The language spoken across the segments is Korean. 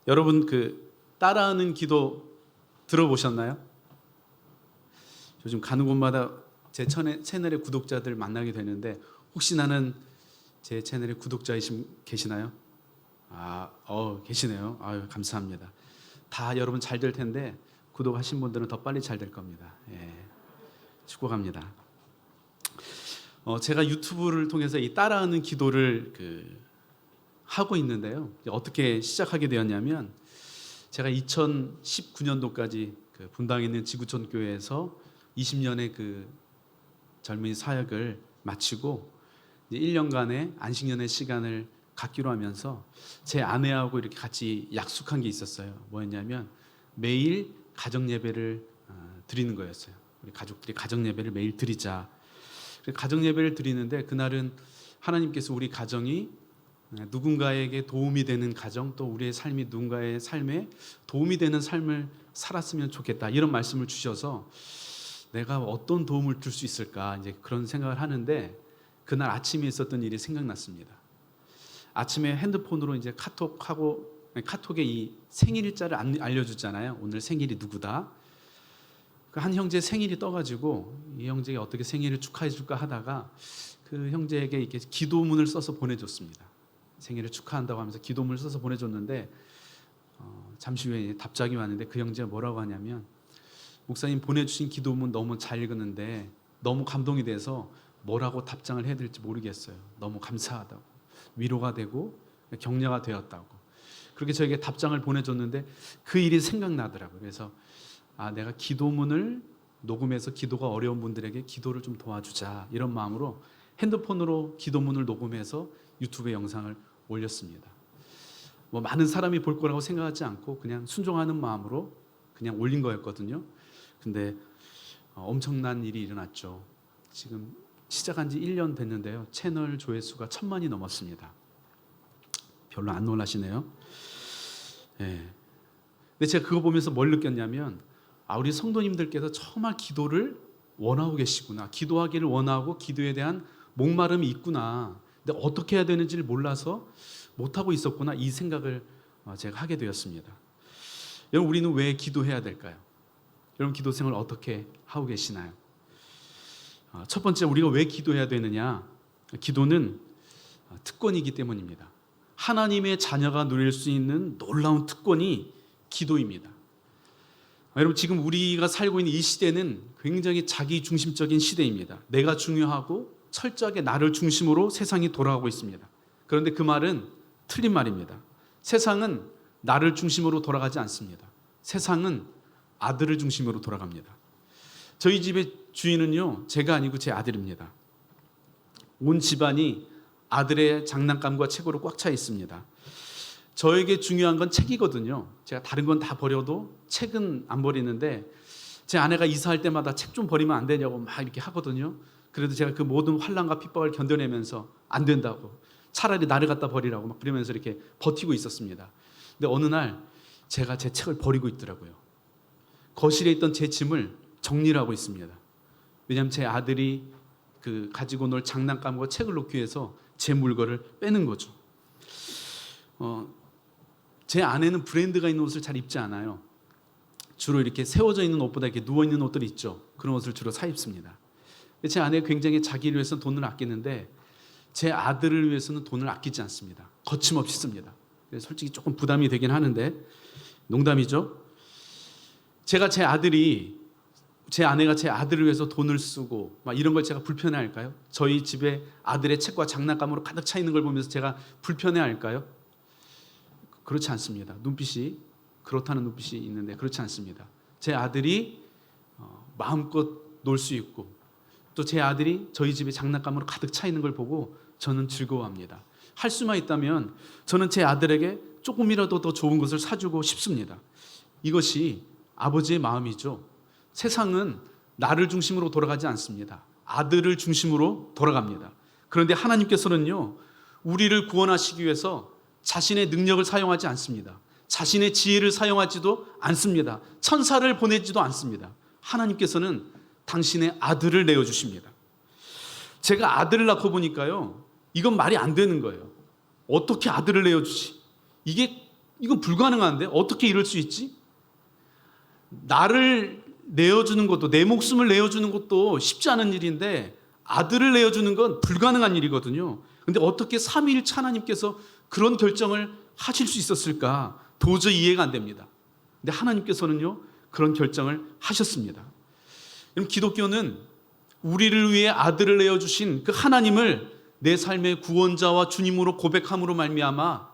여러분 따라하는 기도 들어보셨나요? 요즘 가는 곳마다 제 채널의 구독자들 만나게 되는데 혹시 나는 제 채널의 구독자이신 계시나요? 계시네요. 아유, 감사합니다. 다 여러분 잘 될 텐데 구독하신 분들은 더 빨리 잘 될 겁니다. 예, 축복합니다. 제가 유튜브를 통해서 이 따라하는 기도를 하고 있는데요. 어떻게 시작하게 되었냐면 제가 2019년도까지 분당에 있는 지구촌 교회에서 20년의 젊은이 사역을 마치고 이제 1년간의 안식년의 시간을 갖기로 하면서 제 아내하고 이렇게 같이 약속한 게 있었어요. 뭐였냐면 매일 가정 예배를 드리는 거였어요. 우리 가족들이 가정 예배를 매일 드리자. 가정 예배를 드리는데 그날은 하나님께서 우리 가정이 누군가에게 도움이 되는 가정, 또 우리의 삶이 누군가의 삶에 도움이 되는 삶을 살았으면 좋겠다, 이런 말씀을 주셔서 내가 어떤 도움을 줄 수 있을까, 이제 그런 생각을 하는데 그날 아침에 있었던 일이 생각났습니다. 아침에 핸드폰으로 이제 카톡에 이 생일자를 알려주잖아요. 오늘 생일이 누구다. 한 형제 생일이 떠가지고 이 형제에게 어떻게 생일을 축하해 줄까 하다가 그 형제에게 이렇게 기도문을 써서 보내줬습니다. 생일을 축하한다고 하면서 기도문을 써서 보내줬는데 잠시 후에 답장이 왔는데 그 형제가 뭐라고 하냐면, 목사님 보내주신 기도문 너무 잘 읽었는데 너무 감동이 돼서 뭐라고 답장을 해야 될지 모르겠어요. 너무 감사하다고, 위로가 되고 격려가 되었다고 그렇게 저에게 답장을 보내줬는데 그 일이 생각나더라고요. 그래서 내가 기도문을 녹음해서 기도가 어려운 분들에게 기도를 좀 도와주자, 이런 마음으로 핸드폰으로 기도문을 녹음해서 유튜브에 영상을 올렸습니다. 많은 사람이 볼 거라고 생각하지 않고 그냥 순종하는 마음으로 그냥 올린 거였거든요. 근데 엄청난 일이 일어났죠. 지금 시작한 지 1년 됐는데요. 채널 조회수가 1000만이 넘었습니다. 별로 안 놀라시네요. 예. 근데 제가 그거 보면서 뭘 느꼈냐면, 우리 성도님들께서 정말 기도를 원하고 계시구나, 기도하기를 원하고 기도에 대한 목마름이 있구나, 근데 어떻게 해야 되는지를 몰라서 못하고 있었구나, 이 생각을 제가 하게 되었습니다. 여러분, 우리는 왜 기도해야 될까요? 여러분, 기도 생활 어떻게 하고 계시나요? 첫 번째, 우리가 왜 기도해야 되느냐? 기도는 특권이기 때문입니다. 하나님의 자녀가 누릴 수 있는 놀라운 특권이 기도입니다. 여러분, 지금 우리가 살고 있는 이 시대는 굉장히 자기 중심적인 시대입니다. 내가 중요하고 철저하게 나를 중심으로 세상이 돌아가고 있습니다. 그런데 그 말은 틀린 말입니다. 세상은 나를 중심으로 돌아가지 않습니다. 세상은 아들을 중심으로 돌아갑니다. 저희 집의 주인은요, 제가 아니고 제 아들입니다. 온 집안이 아들의 장난감과 책으로 꽉 차 있습니다. 저에게 중요한 건 책이거든요. 제가 다른 건 다 버려도 책은 안 버리는데, 제 아내가 이사할 때마다 책 좀 버리면 안 되냐고 막 이렇게 하거든요. 그래도 제가 그 모든 환난과 핍박을 견뎌내면서 안 된다고, 차라리 나를 갖다 버리라고 막 그러면서 이렇게 버티고 있었습니다. 근데 어느 날 제가 제 책을 버리고 있더라고요. 거실에 있던 제 짐을 정리를 하고 있습니다. 왜냐하면 제 아들이 가지고 놀 장난감과 책을 놓기 위해서 제 물건을 빼는 거죠. 제 아내는 브랜드가 있는 옷을 잘 입지 않아요. 주로 이렇게 세워져 있는 옷보다 이렇게 누워 있는 옷들 있죠. 그런 옷을 주로 사 입습니다. 제 아내가 굉장히 자기를 위해서 돈을 아끼는데 제 아들을 위해서는 돈을 아끼지 않습니다. 거침없이 씁니다. 그래서 솔직히 조금 부담이 되긴 하는데, 농담이죠. 제 아내가 제 아들을 위해서 돈을 쓰고 막 이런 걸 제가 불편해할까요? 저희 집에 아들의 책과 장난감으로 가득 차 있는 걸 보면서 제가 불편해할까요? 그렇지 않습니다. 그렇다는 눈빛이 있는데 그렇지 않습니다. 제 아들이 마음껏 놀 수 있고, 또 제 아들이 저희 집에 장난감으로 가득 차 있는 걸 보고 저는 즐거워합니다. 할 수만 있다면 저는 제 아들에게 조금이라도 더 좋은 것을 사주고 싶습니다. 이것이 아버지의 마음이죠. 세상은 나를 중심으로 돌아가지 않습니다. 아들을 중심으로 돌아갑니다. 그런데 하나님께서는요, 우리를 구원하시기 위해서 자신의 능력을 사용하지 않습니다. 자신의 지혜를 사용하지도 않습니다. 천사를 보내지도 않습니다. 하나님께서는 당신의 아들을 내어주십니다. 제가 아들을 낳고 보니까요, 이건 말이 안 되는 거예요. 어떻게 아들을 내어주지? 이게 이건 불가능한데 어떻게 이럴 수 있지? 나를 내어주는 것도, 내 목숨을 내어주는 것도 쉽지 않은 일인데 아들을 내어주는 건 불가능한 일이거든요. 근데 어떻게 삼위일체 하나님께서 그런 결정을 하실 수 있었을까? 도저히 이해가 안 됩니다. 근데 하나님께서는요, 그런 결정을 하셨습니다. 여러분, 기독교는 우리를 위해 아들을 내어주신 그 하나님을 내 삶의 구원자와 주님으로 고백함으로 말미암아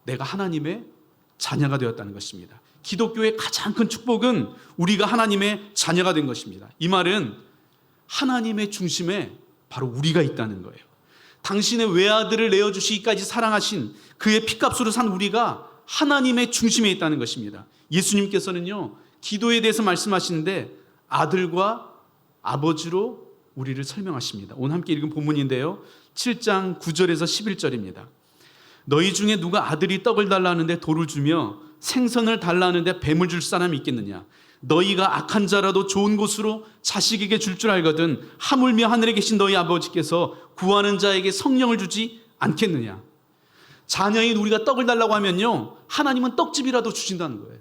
내가 하나님의 자녀가 되었다는 것입니다. 기독교의 가장 큰 축복은 우리가 하나님의 자녀가 된 것입니다. 이 말은 하나님의 중심에 바로 우리가 있다는 거예요. 당신의 외아들을 내어주시기까지 사랑하신 그의 피값으로 산 우리가 하나님의 중심에 있다는 것입니다. 예수님께서는요, 기도에 대해서 말씀하시는데 아들과 아버지로 우리를 설명하십니다. 오늘 함께 읽은 본문인데요, 7장 9절에서 11절입니다. 너희 중에 누가 아들이 떡을 달라 하는데 돌을 주며 생선을 달라 하는데 뱀을 줄 사람이 있겠느냐? 너희가 악한 자라도 좋은 곳으로 자식에게 줄 줄 알거든 하물며 하늘에 계신 너희 아버지께서 구하는 자에게 성령을 주지 않겠느냐? 자녀인 우리가 떡을 달라고 하면요, 하나님은 떡집이라도 주신다는 거예요.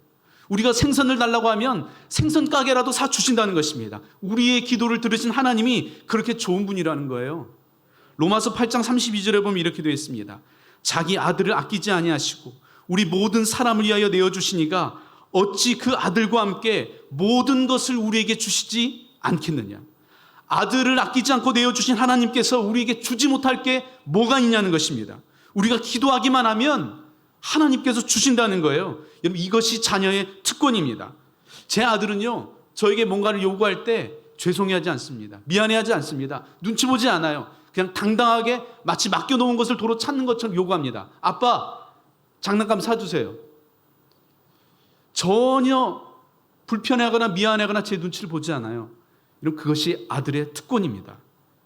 우리가 생선을 달라고 하면 생선 가게라도 사 주신다는 것입니다. 우리의 기도를 들으신 하나님이 그렇게 좋은 분이라는 거예요. 로마서 8장 32절에 보면 이렇게 되어 있습니다. 자기 아들을 아끼지 아니하시고 우리 모든 사람을 위하여 내어주시니가 어찌 그 아들과 함께 모든 것을 우리에게 주시지 않겠느냐? 아들을 아끼지 않고 내어주신 하나님께서 우리에게 주지 못할 게 뭐가 있냐는 것입니다. 우리가 기도하기만 하면 하나님께서 주신다는 거예요. 여러분, 이것이 자녀의 특권입니다. 제 아들은요, 저에게 뭔가를 요구할 때 죄송해하지 않습니다. 미안해하지 않습니다. 눈치 보지 않아요. 그냥 당당하게 마치 맡겨놓은 것을 도로 찾는 것처럼 요구합니다. 아빠, 장난감 사주세요. 전혀 불편해하거나 미안해하거나 제 눈치를 보지 않아요. 이런 그것이 아들의 특권입니다.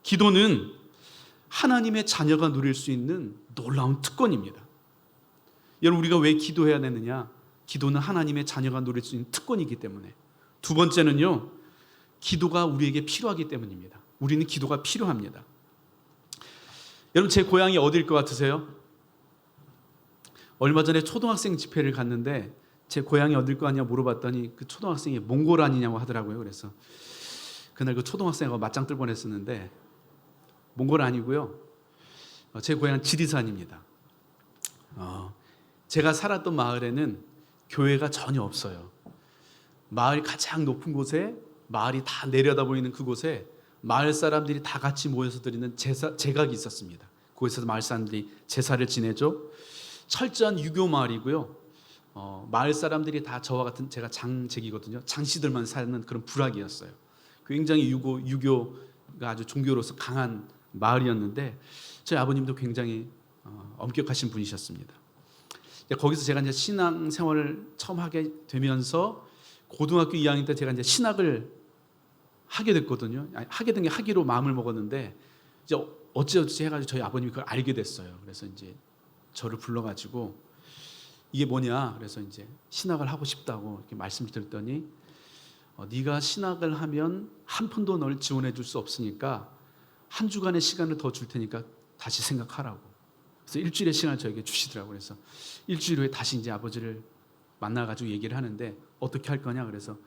기도는 하나님의 자녀가 누릴 수 있는 놀라운 특권입니다. 여러분, 우리가 왜 기도해야 되느냐? 기도는 하나님의 자녀가 누릴 수 있는 특권이기 때문에. 두 번째는요, 기도가 우리에게 필요하기 때문입니다. 우리는 기도가 필요합니다. 여러분, 제 고향이 어디일 것 같으세요? 얼마 전에 초등학생 집회를 갔는데 제 고향이 어딜 거 아니냐 물어봤더니 그 초등학생이 몽골 아니냐고 하더라고요. 그래서 그날 그 초등학생하고 맞짱 뜰 뻔했었는데 몽골 아니고요. 제 고향은 지리산입니다. 제가 살았던 마을에는 교회가 전혀 없어요. 마을 가장 높은 곳에, 마을이 다 내려다 보이는 그곳에 마을 사람들이 다 같이 모여서 드리는 제각이 있었습니다. 거기서 마을 사람들이 제사를 지내죠. 철저한 유교 마을이고요. 마을 사람들이 다 저와 같은, 제가 장제기거든요. 장씨들만 사는 그런 부락이었어요. 굉장히 유교가 아주 종교로서 강한 마을이었는데 저희 아버님도 굉장히 엄격하신 분이셨습니다. 거기서 제가 이제 신앙 생활을 처음 하게 되면서 고등학교 2학년 때 제가 이제 신학을 하게 됐거든요. 하게 된 게 하기로 마음을 먹었는데 이제 어찌어찌 해가지고 저희 아버님이 그걸 알게 됐어요. 그래서 이제 저를 불러가지고 이게 뭐냐? 그래서 이제 신학을 하고 싶다고 이렇게 말씀을 드렸더니 네가 신학을 하면 한 푼도 널 지원해 줄 수 없으니까 한 주간의 시간을 더 줄 테니까 다시 생각하라고. 그래서 일주일의 시간을 저에게 주시더라고요. 그래서 일주일 후에 다시 이제 아버지를 만나가지고 얘기를 하는데 어떻게 할 거냐? 그래서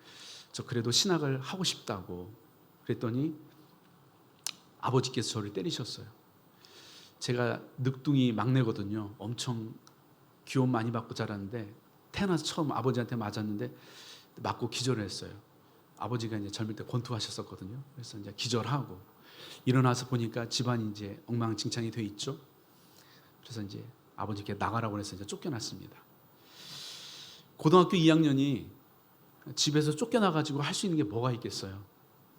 저 그래도 신학을 하고 싶다고 그랬더니 아버지께서 저를 때리셨어요. 제가 늑둥이 막내거든요. 엄청 귀여움 많이 받고 자랐는데 태어나서 처음 아버지한테 맞았는데 맞고 기절을 했어요. 아버지가 이제 젊을 때 권투하셨었거든요. 그래서 이제 기절하고 일어나서 보니까 집안이 이제 엉망진창이 돼 있죠. 그래서 이제 아버지께 나가라고 해서 이제 쫓겨났습니다. 고등학교 2학년이 집에서 쫓겨나가지고 할 수 있는 게 뭐가 있겠어요?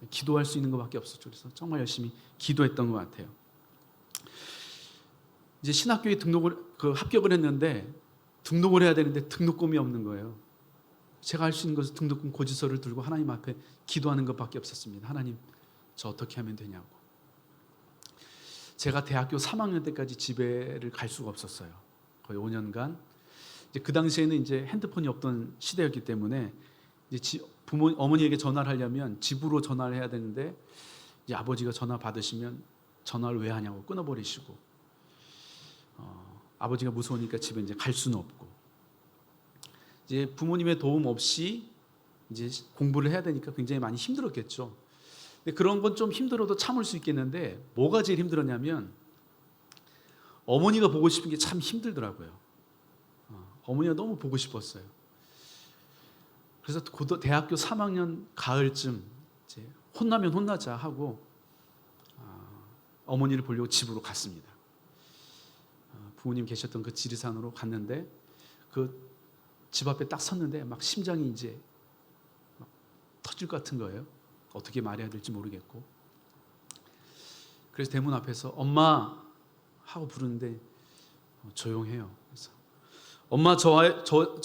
기도할 수 있는 것밖에 없었죠. 그래서 정말 열심히 기도했던 것 같아요. 이제 신학교에 합격을 했는데 등록을 해야 되는데 등록금이 없는 거예요. 제가 할 수 있는 것은 등록금 고지서를 들고 하나님 앞에 기도하는 것밖에 없었습니다. 하나님, 저 어떻게 하면 되냐고. 제가 대학교 3학년 때까지 집에를 갈 수가 없었어요. 거의 5년간. 이제 그 당시에는 이제 핸드폰이 없던 시대였기 때문에 이제 어머니에게 전화를 하려면 집으로 전화를 해야 되는데 이제 아버지가 전화 받으시면 전화를 왜 하냐고 끊어버리시고 아버지가 무서우니까 집에 이제 갈 수는 없고 이제 부모님의 도움 없이 이제 공부를 해야 되니까 굉장히 많이 힘들었겠죠. 근데 그런 건 좀 힘들어도 참을 수 있겠는데 뭐가 제일 힘들었냐면 어머니가 보고 싶은 게 참 힘들더라고요. 어머니가 너무 보고 싶었어요. 그래서 대학교 3학년 가을쯤 이제 혼나면 혼나자 하고 어머니를 보려고 집으로 갔습니다. 부모님 계셨던 그 지리산으로 갔는데 그 집 앞에 딱 섰는데 막 심장이 이제 막 터질 것 같은 거예요. 어떻게 말해야 될지 모르겠고. 그래서 대문 앞에서 엄마 하고 부르는데 조용해요. 그래서 엄마 저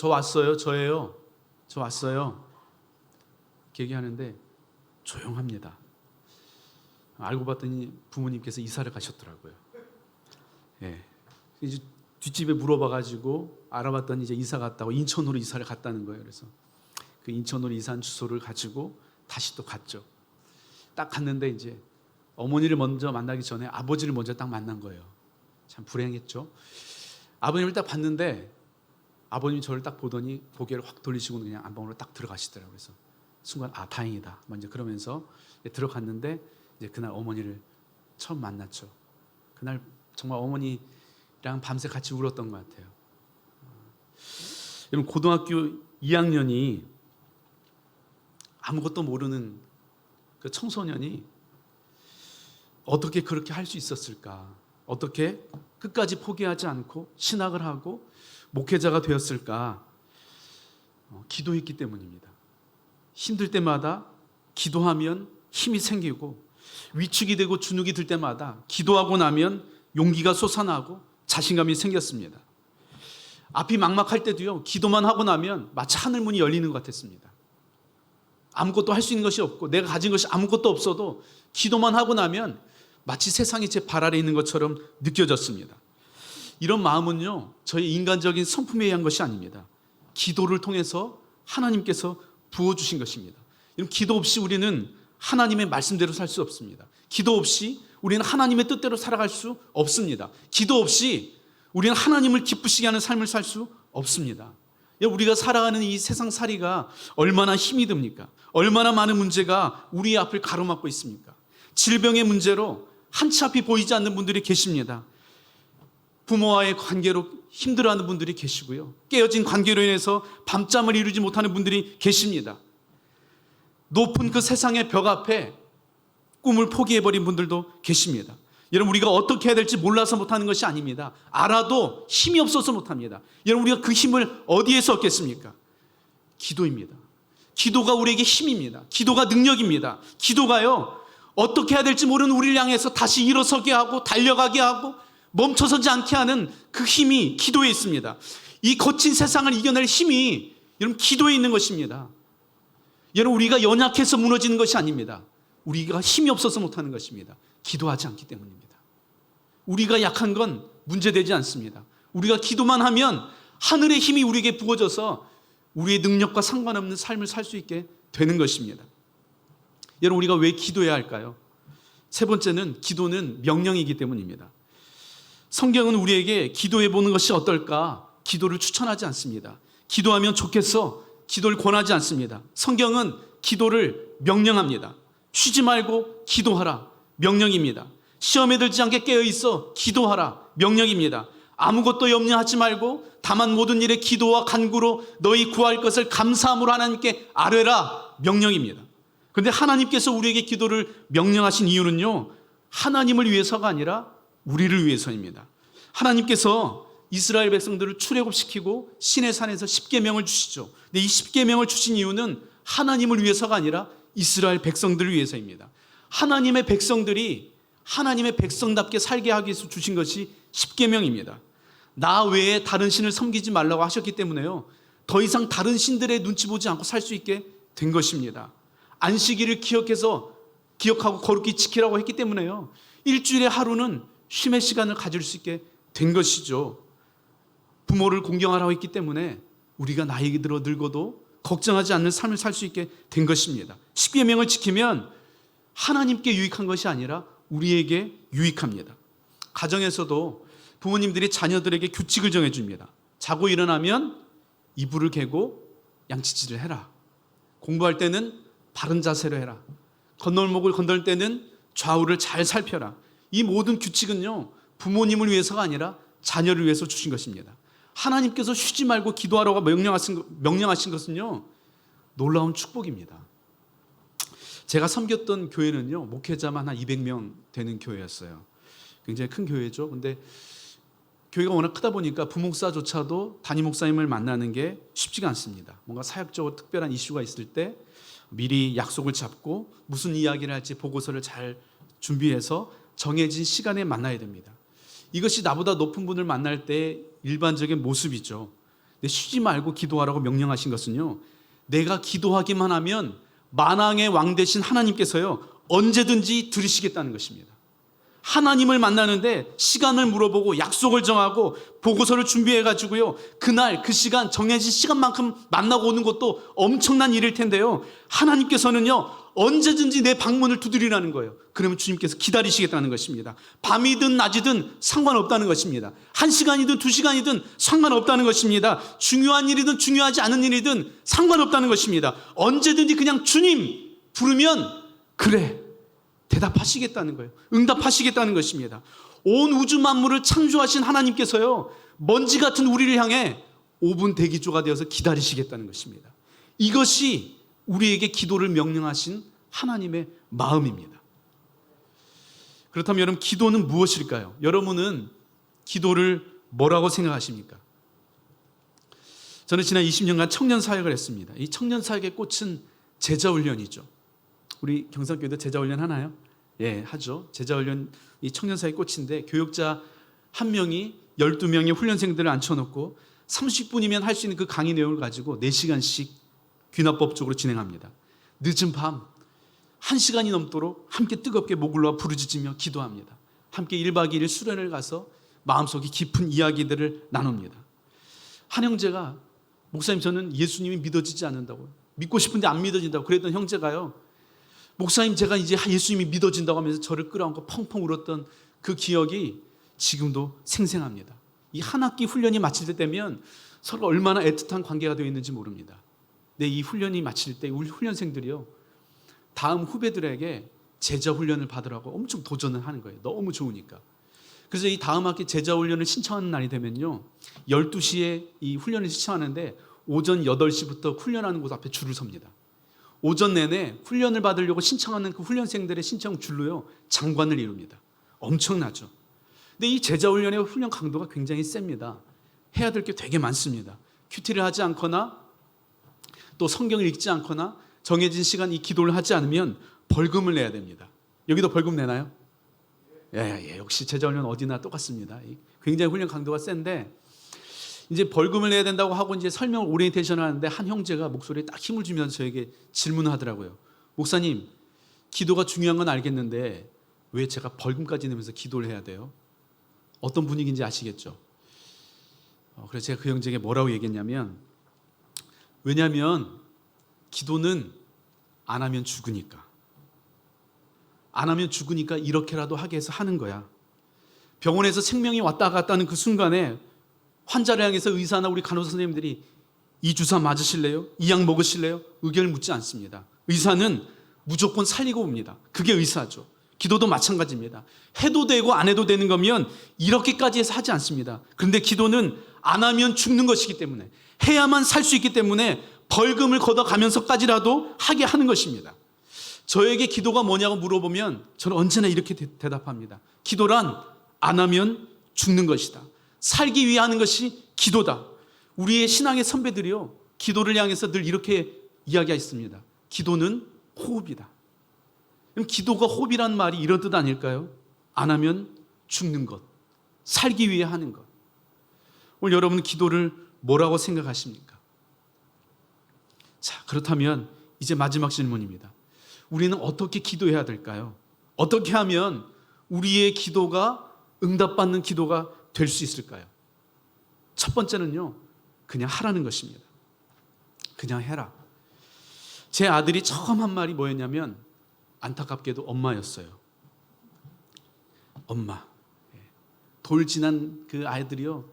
왔어요. 저예요. 저 왔어요. 이렇게 얘기하는데 조용합니다. 알고 봤더니 부모님께서 이사를 가셨더라고요. 예. 이제 뒷집에 물어봐가지고 알아봤더니 이제 이사 갔다고 인천으로 이사를 갔다는 거예요. 그래서 그 인천으로 이사한 주소를 가지고 다시 또 갔죠. 딱 갔는데 이제 어머니를 먼저 만나기 전에 아버지를 먼저 딱 만난 거예요. 참 불행했죠. 아버님을 딱 봤는데 아버님이 저를 딱 보더니 고개를 확 돌리시고 그냥 안방으로 딱 들어가시더라고요. 그래서 순간 다행이다. 먼저 그러면서 들어갔는데 이제 그날 어머니를 처음 만났죠. 그날 정말 어머니랑 밤새 같이 울었던 것 같아요. 여러분 고등학교 2학년이 아무것도 모르는 그 청소년이 어떻게 그렇게 할 수 있었을까? 어떻게 끝까지 포기하지 않고 신학을 하고 목회자가 되었을까? 기도했기 때문입니다. 힘들 때마다 기도하면 힘이 생기고 위축이 되고 주눅이 들 때마다 기도하고 나면 용기가 솟아나고 자신감이 생겼습니다. 앞이 막막할 때도요, 기도만 하고 나면 마치 하늘문이 열리는 것 같았습니다. 아무것도 할 수 있는 것이 없고 내가 가진 것이 아무것도 없어도 기도만 하고 나면 마치 세상이 제 발 아래 있는 것처럼 느껴졌습니다. 이런 마음은요, 저희 인간적인 성품에 의한 것이 아닙니다. 기도를 통해서 하나님께서 부어주신 것입니다. 기도 없이 우리는 하나님의 말씀대로 살 수 없습니다. 기도 없이 우리는 하나님의 뜻대로 살아갈 수 없습니다. 기도 없이 우리는 하나님을 기쁘시게 하는 삶을 살 수 없습니다. 우리가 살아가는 이 세상살이가 얼마나 힘이 듭니까? 얼마나 많은 문제가 우리의 앞을 가로막고 있습니까? 질병의 문제로 한치 앞이 보이지 않는 분들이 계십니다. 부모와의 관계로 힘들어하는 분들이 계시고요. 깨어진 관계로 인해서 밤잠을 이루지 못하는 분들이 계십니다. 높은 그 세상의 벽 앞에 꿈을 포기해버린 분들도 계십니다. 여러분, 우리가 어떻게 해야 될지 몰라서 못하는 것이 아닙니다. 알아도 힘이 없어서 못합니다. 여러분, 우리가 그 힘을 어디에서 얻겠습니까? 기도입니다. 기도가 우리에게 힘입니다. 기도가 능력입니다. 기도가요, 어떻게 해야 될지 모르는 우리를 향해서 다시 일어서게 하고 달려가게 하고 멈춰서지 않게 하는 그 힘이 기도에 있습니다. 이 거친 세상을 이겨낼 힘이 여러분 기도에 있는 것입니다. 여러분, 우리가 연약해서 무너지는 것이 아닙니다. 우리가 힘이 없어서 못하는 것입니다. 기도하지 않기 때문입니다. 우리가 약한 건 문제되지 않습니다. 우리가 기도만 하면 하늘의 힘이 우리에게 부어져서 우리의 능력과 상관없는 삶을 살 수 있게 되는 것입니다. 여러분, 우리가 왜 기도해야 할까요? 세 번째는 기도는 명령이기 때문입니다. 성경은 우리에게 기도해 보는 것이 어떨까? 기도를 추천하지 않습니다. 기도하면 좋겠어? 기도를 권하지 않습니다. 성경은 기도를 명령합니다. 쉬지 말고 기도하라. 명령입니다. 시험에 들지 않게 깨어있어 기도하라. 명령입니다. 아무것도 염려하지 말고 다만 모든 일에 기도와 간구로 너희 구할 것을 감사함으로 하나님께 아뢰라. 명령입니다. 그런데 하나님께서 우리에게 기도를 명령하신 이유는요, 하나님을 위해서가 아니라 우리를 위해서입니다. 하나님께서 이스라엘 백성들을 출애굽시키고 시내산에서 십계명을 주시죠. 근데 이 십계명을 주신 이유는 하나님을 위해서가 아니라 이스라엘 백성들을 위해서입니다. 하나님의 백성들이 하나님의 백성답게 살게 하기 위해서 주신 것이 십계명입니다. 나 외에 다른 신을 섬기지 말라고 하셨기 때문에요, 더 이상 다른 신들의 눈치 보지 않고 살 수 있게 된 것입니다. 안식일을 기억하고 거룩히 지키라고 했기 때문에요, 일주일에 하루는 쉼의 시간을 가질 수 있게 된 것이죠. 부모를 공경하라고 했기 때문에 우리가 나이 들어 늙어도 걱정하지 않는 삶을 살 수 있게 된 것입니다. 십계명을 지키면 하나님께 유익한 것이 아니라 우리에게 유익합니다. 가정에서도 부모님들이 자녀들에게 규칙을 정해줍니다. 자고 일어나면 이불을 개고 양치질을 해라. 공부할 때는 바른 자세로 해라. 건널목을 건널 때는 좌우를 잘 살펴라. 이 모든 규칙은요, 부모님을 위해서가 아니라 자녀를 위해서 주신 것입니다. 하나님께서 쉬지 말고 기도하라고 명령하신 것은요, 놀라운 축복입니다. 제가 섬겼던 교회는요, 목회자만 한 200명 되는 교회였어요. 굉장히 큰 교회죠. 근데 교회가 워낙 크다 보니까 부목사조차도 담임 목사님을 만나는 게 쉽지가 않습니다. 뭔가 사역적으로 특별한 이슈가 있을 때 미리 약속을 잡고 무슨 이야기를 할지 보고서를 잘 준비해서 정해진 시간에 만나야 됩니다. 이것이 나보다 높은 분을 만날 때 일반적인 모습이죠. 근데 쉬지 말고 기도하라고 명령하신 것은요, 내가 기도하기만 하면 만왕의 왕 되신 하나님께서요, 언제든지 들으시겠다는 것입니다. 하나님을 만나는데 시간을 물어보고 약속을 정하고 보고서를 준비해가지고요, 그날 그 시간 정해진 시간만큼 만나고 오는 것도 엄청난 일일 텐데요, 하나님께서는요 언제든지 내 방문을 두드리라는 거예요. 그러면 주님께서 기다리시겠다는 것입니다. 밤이든 낮이든 상관없다는 것입니다. 1시간이든 2시간이든 상관없다는 것입니다. 중요한 일이든 중요하지 않은 일이든 상관없다는 것입니다. 언제든지 그냥 주님 부르면 그래 대답하시겠다는 거예요. 응답하시겠다는 것입니다. 온 우주 만물을 창조하신 하나님께서요, 먼지 같은 우리를 향해 5분 대기조가 되어서 기다리시겠다는 것입니다. 이것이 우리에게 기도를 명령하신 하나님의 마음입니다. 그렇다면 여러분, 기도는 무엇일까요? 여러분은 기도를 뭐라고 생각하십니까? 저는 지난 20년간 청년 사역을 했습니다. 이 청년 사역의 꽃은 제자훈련이죠. 우리 경상교회도 제자훈련 하나요? 예, 하죠. 제자훈련, 이 청년사의 꽃인데, 교육자 한 명이 12명의 훈련생들을 앉혀놓고 30분이면 할 수 있는 그 강의 내용을 가지고 4시간씩 귀납법적으로 진행합니다. 늦은 밤 1시간이 넘도록 함께 뜨겁게 목을 놓아 부르짖으며 기도합니다. 함께 1박 2일 수련을 가서 마음속에 깊은 이야기들을 나눕니다. 한 형제가, 목사님 저는 예수님이 믿어지지 않는다고요. 믿고 싶은데 안 믿어진다고 그랬던 형제가요, 목사님 제가 이제 예수님이 믿어진다고 하면서 저를 끌어안고 펑펑 울었던 그 기억이 지금도 생생합니다. 이 한 학기 훈련이 마칠 때 되면 서로 얼마나 애틋한 관계가 되어 있는지 모릅니다. 근데 이 훈련이 마칠 때 우리 훈련생들이요, 다음 후배들에게 제자 훈련을 받으라고 엄청 도전을 하는 거예요. 너무 좋으니까. 그래서 이 다음 학기 제자 훈련을 신청하는 날이 되면요, 12시에 이 훈련을 신청하는데 오전 8시부터 훈련하는 곳 앞에 줄을 섭니다. 오전 내내 훈련을 받으려고 신청하는 그 훈련생들의 신청 줄로요, 장관을 이룹니다. 엄청나죠. 근데 이 제자훈련의 훈련 강도가 굉장히 셉니다. 해야 될 게 되게 많습니다. 큐티를 하지 않거나 또 성경을 읽지 않거나 정해진 시간 이 기도를 하지 않으면 벌금을 내야 됩니다. 여기도 벌금 내나요? 예, 역시 제자훈련 어디나 똑같습니다. 굉장히 훈련 강도가 센데, 이제 벌금을 내야 된다고 하고 이제 설명 오리엔테이션을 하는데 한 형제가 목소리에 딱 힘을 주면서 저에게 질문을 하더라고요. 목사님, 기도가 중요한 건 알겠는데 왜 제가 벌금까지 내면서 기도를 해야 돼요? 어떤 분위기인지 아시겠죠? 그래서 제가 그 형제에게 뭐라고 얘기했냐면, 왜냐하면 기도는 안 하면 죽으니까. 안 하면 죽으니까 이렇게라도 하게 해서 하는 거야. 병원에서 생명이 왔다 갔다 하는 그 순간에 환자를 향해서 의사나 우리 간호사 선생님들이 이 주사 맞으실래요? 이 약 먹으실래요? 의견을 묻지 않습니다. 의사는 무조건 살리고 옵니다. 그게 의사죠. 기도도 마찬가지입니다. 해도 되고 안 해도 되는 거면 이렇게까지 해서 하지 않습니다. 그런데 기도는 안 하면 죽는 것이기 때문에, 해야만 살 수 있기 때문에 벌금을 걷어가면서까지라도 하게 하는 것입니다. 저에게 기도가 뭐냐고 물어보면 저는 언제나 이렇게 대답합니다. 기도란 안 하면 죽는 것이다. 살기 위해 하는 것이 기도다. 우리의 신앙의 선배들이요, 기도를 향해서 늘 이렇게 이야기했습니다. 기도는 호흡이다. 그럼 기도가 호흡이라는 말이 이런 뜻 아닐까요? 안 하면 죽는 것, 살기 위해 하는 것. 오늘 여러분은 기도를 뭐라고 생각하십니까? 자, 그렇다면 이제 마지막 질문입니다. 우리는 어떻게 기도해야 될까요? 어떻게 하면 우리의 기도가 응답받는 기도가 될 수 있을까요? 첫 번째는요, 그냥 하라는 것입니다. 그냥 해라. 제 아들이 처음 한 말이 뭐였냐면, 안타깝게도 엄마였어요. 엄마. 돌 지난 그 아이들이요,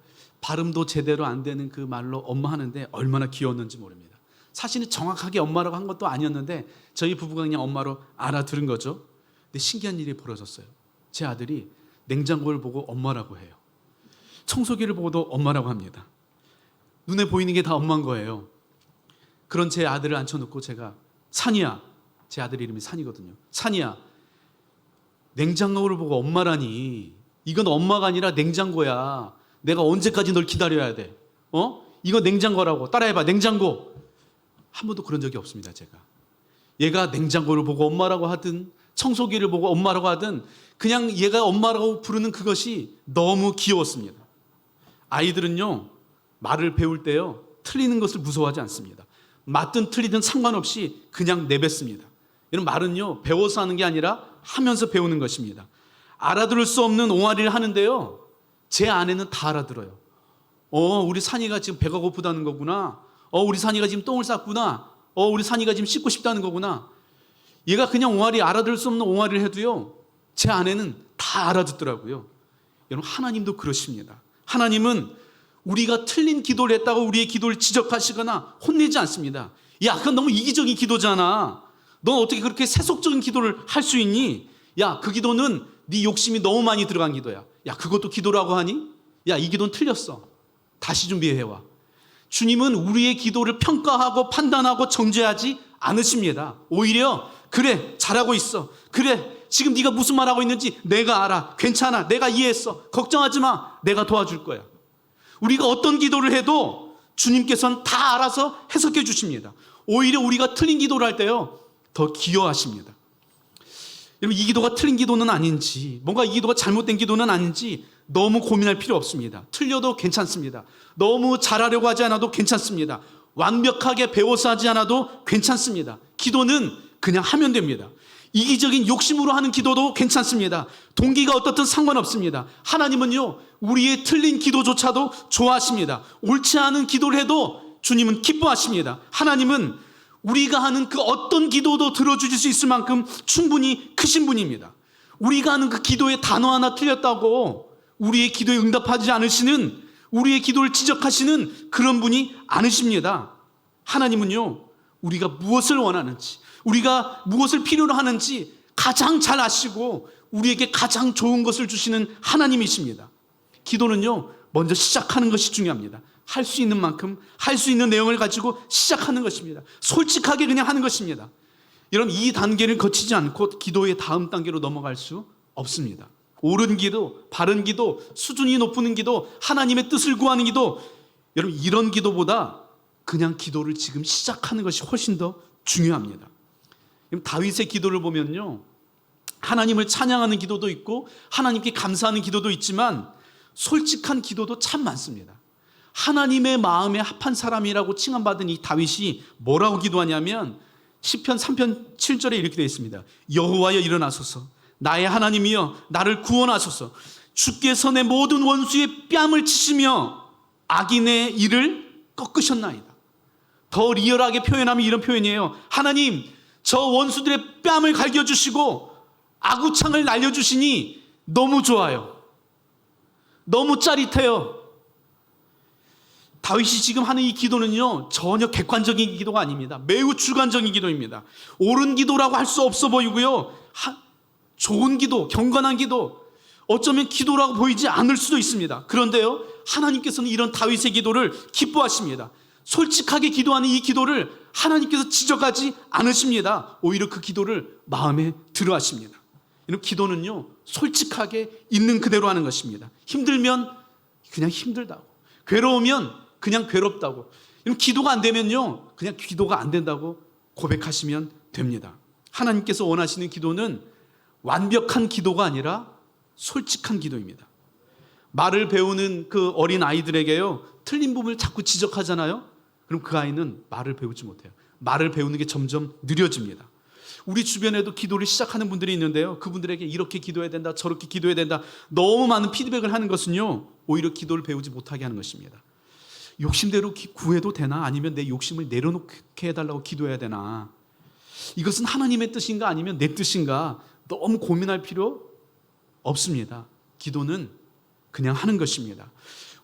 발음도 제대로 안 되는 그 말로 엄마 하는데 얼마나 귀여웠는지 모릅니다. 사실은 정확하게 엄마라고 한 것도 아니었는데 저희 부부가 그냥 엄마로 알아들은 거죠. 근데 신기한 일이 벌어졌어요. 제 아들이 냉장고를 보고 엄마라고 해요. 청소기를 보고도 엄마라고 합니다. 눈에 보이는 게 다 엄마인 거예요. 그런 제 아들을 앉혀놓고 제가, 산이야, 제 아들 이름이 산이거든요. 산이야, 냉장고를 보고 엄마라니, 이건 엄마가 아니라 냉장고야. 내가 언제까지 널 기다려야 돼? 이거 냉장고라고. 따라해봐. 냉장고. 한 번도 그런 적이 없습니다. 제가. 얘가 냉장고를 보고 엄마라고 하든 청소기를 보고 엄마라고 하든 그냥 얘가 엄마라고 부르는 그것이 너무 귀여웠습니다. 아이들은요, 말을 배울 때요, 틀리는 것을 무서워하지 않습니다. 맞든 틀리든 상관없이 그냥 내뱉습니다. 이런 말은요, 배워서 하는 게 아니라 하면서 배우는 것입니다. 알아들을 수 없는 옹알이를 하는데요, 제 아내는 다 알아들어요. 우리 산이가 지금 배가 고프다는 거구나. 우리 산이가 지금 똥을 쌌구나. 우리 산이가 지금 씻고 싶다는 거구나. 얘가 그냥 옹알이, 알아들을 수 없는 옹알이를 해도요, 제 아내는 다 알아듣더라고요. 여러분, 하나님도 그러십니다. 하나님은 우리가 틀린 기도를 했다고 우리의 기도를 지적하시거나 혼내지 않습니다. 야, 그건 너무 이기적인 기도잖아. 넌 어떻게 그렇게 세속적인 기도를 할 수 있니? 야, 그 기도는 네 욕심이 너무 많이 들어간 기도야. 야, 그것도 기도라고 하니? 야, 이 기도는 틀렸어. 다시 준비해와. 주님은 우리의 기도를 평가하고 판단하고 정죄하지 않으십니다. 오히려 그래, 잘하고 있어. 그래, 지금 네가 무슨 말하고 있는지 내가 알아. 괜찮아. 내가 이해했어. 걱정하지 마. 내가 도와줄 거야. 우리가 어떤 기도를 해도 주님께서는 다 알아서 해석해 주십니다. 오히려 우리가 틀린 기도를 할 때요, 더 기여하십니다. 여러분, 이 기도가 틀린 기도는 아닌지, 뭔가 이 기도가 잘못된 기도는 아닌지 너무 고민할 필요 없습니다. 틀려도 괜찮습니다. 너무 잘하려고 하지 않아도 괜찮습니다. 완벽하게 배워서 하지 않아도 괜찮습니다. 기도는 그냥 하면 됩니다. 이기적인 욕심으로 하는 기도도 괜찮습니다. 동기가 어떻든 상관없습니다. 하나님은요, 우리의 틀린 기도조차도 좋아하십니다. 옳지 않은 기도를 해도 주님은 기뻐하십니다. 하나님은 우리가 하는 그 어떤 기도도 들어주실 수 있을 만큼 충분히 크신 분입니다. 우리가 하는 그 기도의 단어 하나 틀렸다고 우리의 기도에 응답하지 않으시는, 우리의 기도를 지적하시는 그런 분이 아니십니다. 하나님은요, 우리가 무엇을 원하는지, 우리가 무엇을 필요로 하는지 가장 잘 아시고 우리에게 가장 좋은 것을 주시는 하나님이십니다. 기도는요, 먼저 시작하는 것이 중요합니다. 할 수 있는 만큼 할 수 있는 내용을 가지고 시작하는 것입니다. 솔직하게 그냥 하는 것입니다. 여러분, 이 단계를 거치지 않고 기도의 다음 단계로 넘어갈 수 없습니다. 옳은 기도, 바른 기도, 수준이 높은 기도, 하나님의 뜻을 구하는 기도, 여러분, 이런 기도보다 그냥 기도를 지금 시작하는 것이 훨씬 더 중요합니다. 다윗의 기도를 보면요, 하나님을 찬양하는 기도도 있고 하나님께 감사하는 기도도 있지만 솔직한 기도도 참 많습니다. 하나님의 마음에 합한 사람이라고 칭함받은 이 다윗이 뭐라고 기도하냐면 시편 3편 7절에 이렇게 되어 있습니다. 여호와여, 일어나소서. 나의 하나님이여, 나를 구원하소서. 주께서 내 모든 원수의 뺨을 치시며 악인의 일을 꺾으셨나이다. 더 리얼하게 표현하면 이런 표현이에요. 하나님, 저 원수들의 뺨을 갈겨주시고 아구창을 날려주시니 너무 좋아요. 너무 짜릿해요. 다윗이 지금 하는 이 기도는요, 전혀 객관적인 기도가 아닙니다. 매우 주관적인 기도입니다. 옳은 기도라고 할 수 없어 보이고요, 좋은 기도, 경건한 기도, 어쩌면 기도라고 보이지 않을 수도 있습니다. 그런데요, 하나님께서는 이런 다윗의 기도를 기뻐하십니다. 솔직하게 기도하는 이 기도를 하나님께서 지적하지 않으십니다. 오히려 그 기도를 마음에 들어 하십니다. 이런 기도는요, 솔직하게 있는 그대로 하는 것입니다. 힘들면 그냥 힘들다고, 괴로우면 그냥 괴롭다고, 이런 기도가 안 되면요, 그냥 기도가 안 된다고 고백하시면 됩니다. 하나님께서 원하시는 기도는 완벽한 기도가 아니라 솔직한 기도입니다. 말을 배우는 그 어린 아이들에게요, 틀린 부분을 자꾸 지적하잖아요. 그럼 그 아이는 말을 배우지 못해요. 말을 배우는 게 점점 느려집니다. 우리 주변에도 기도를 시작하는 분들이 있는데요, 그분들에게 이렇게 기도해야 된다, 저렇게 기도해야 된다, 너무 많은 피드백을 하는 것은요, 오히려 기도를 배우지 못하게 하는 것입니다. 욕심대로 구해도 되나? 아니면 내 욕심을 내려놓게 해달라고 기도해야 되나? 이것은 하나님의 뜻인가 아니면 내 뜻인가? 너무 고민할 필요 없습니다. 기도는 그냥 하는 것입니다.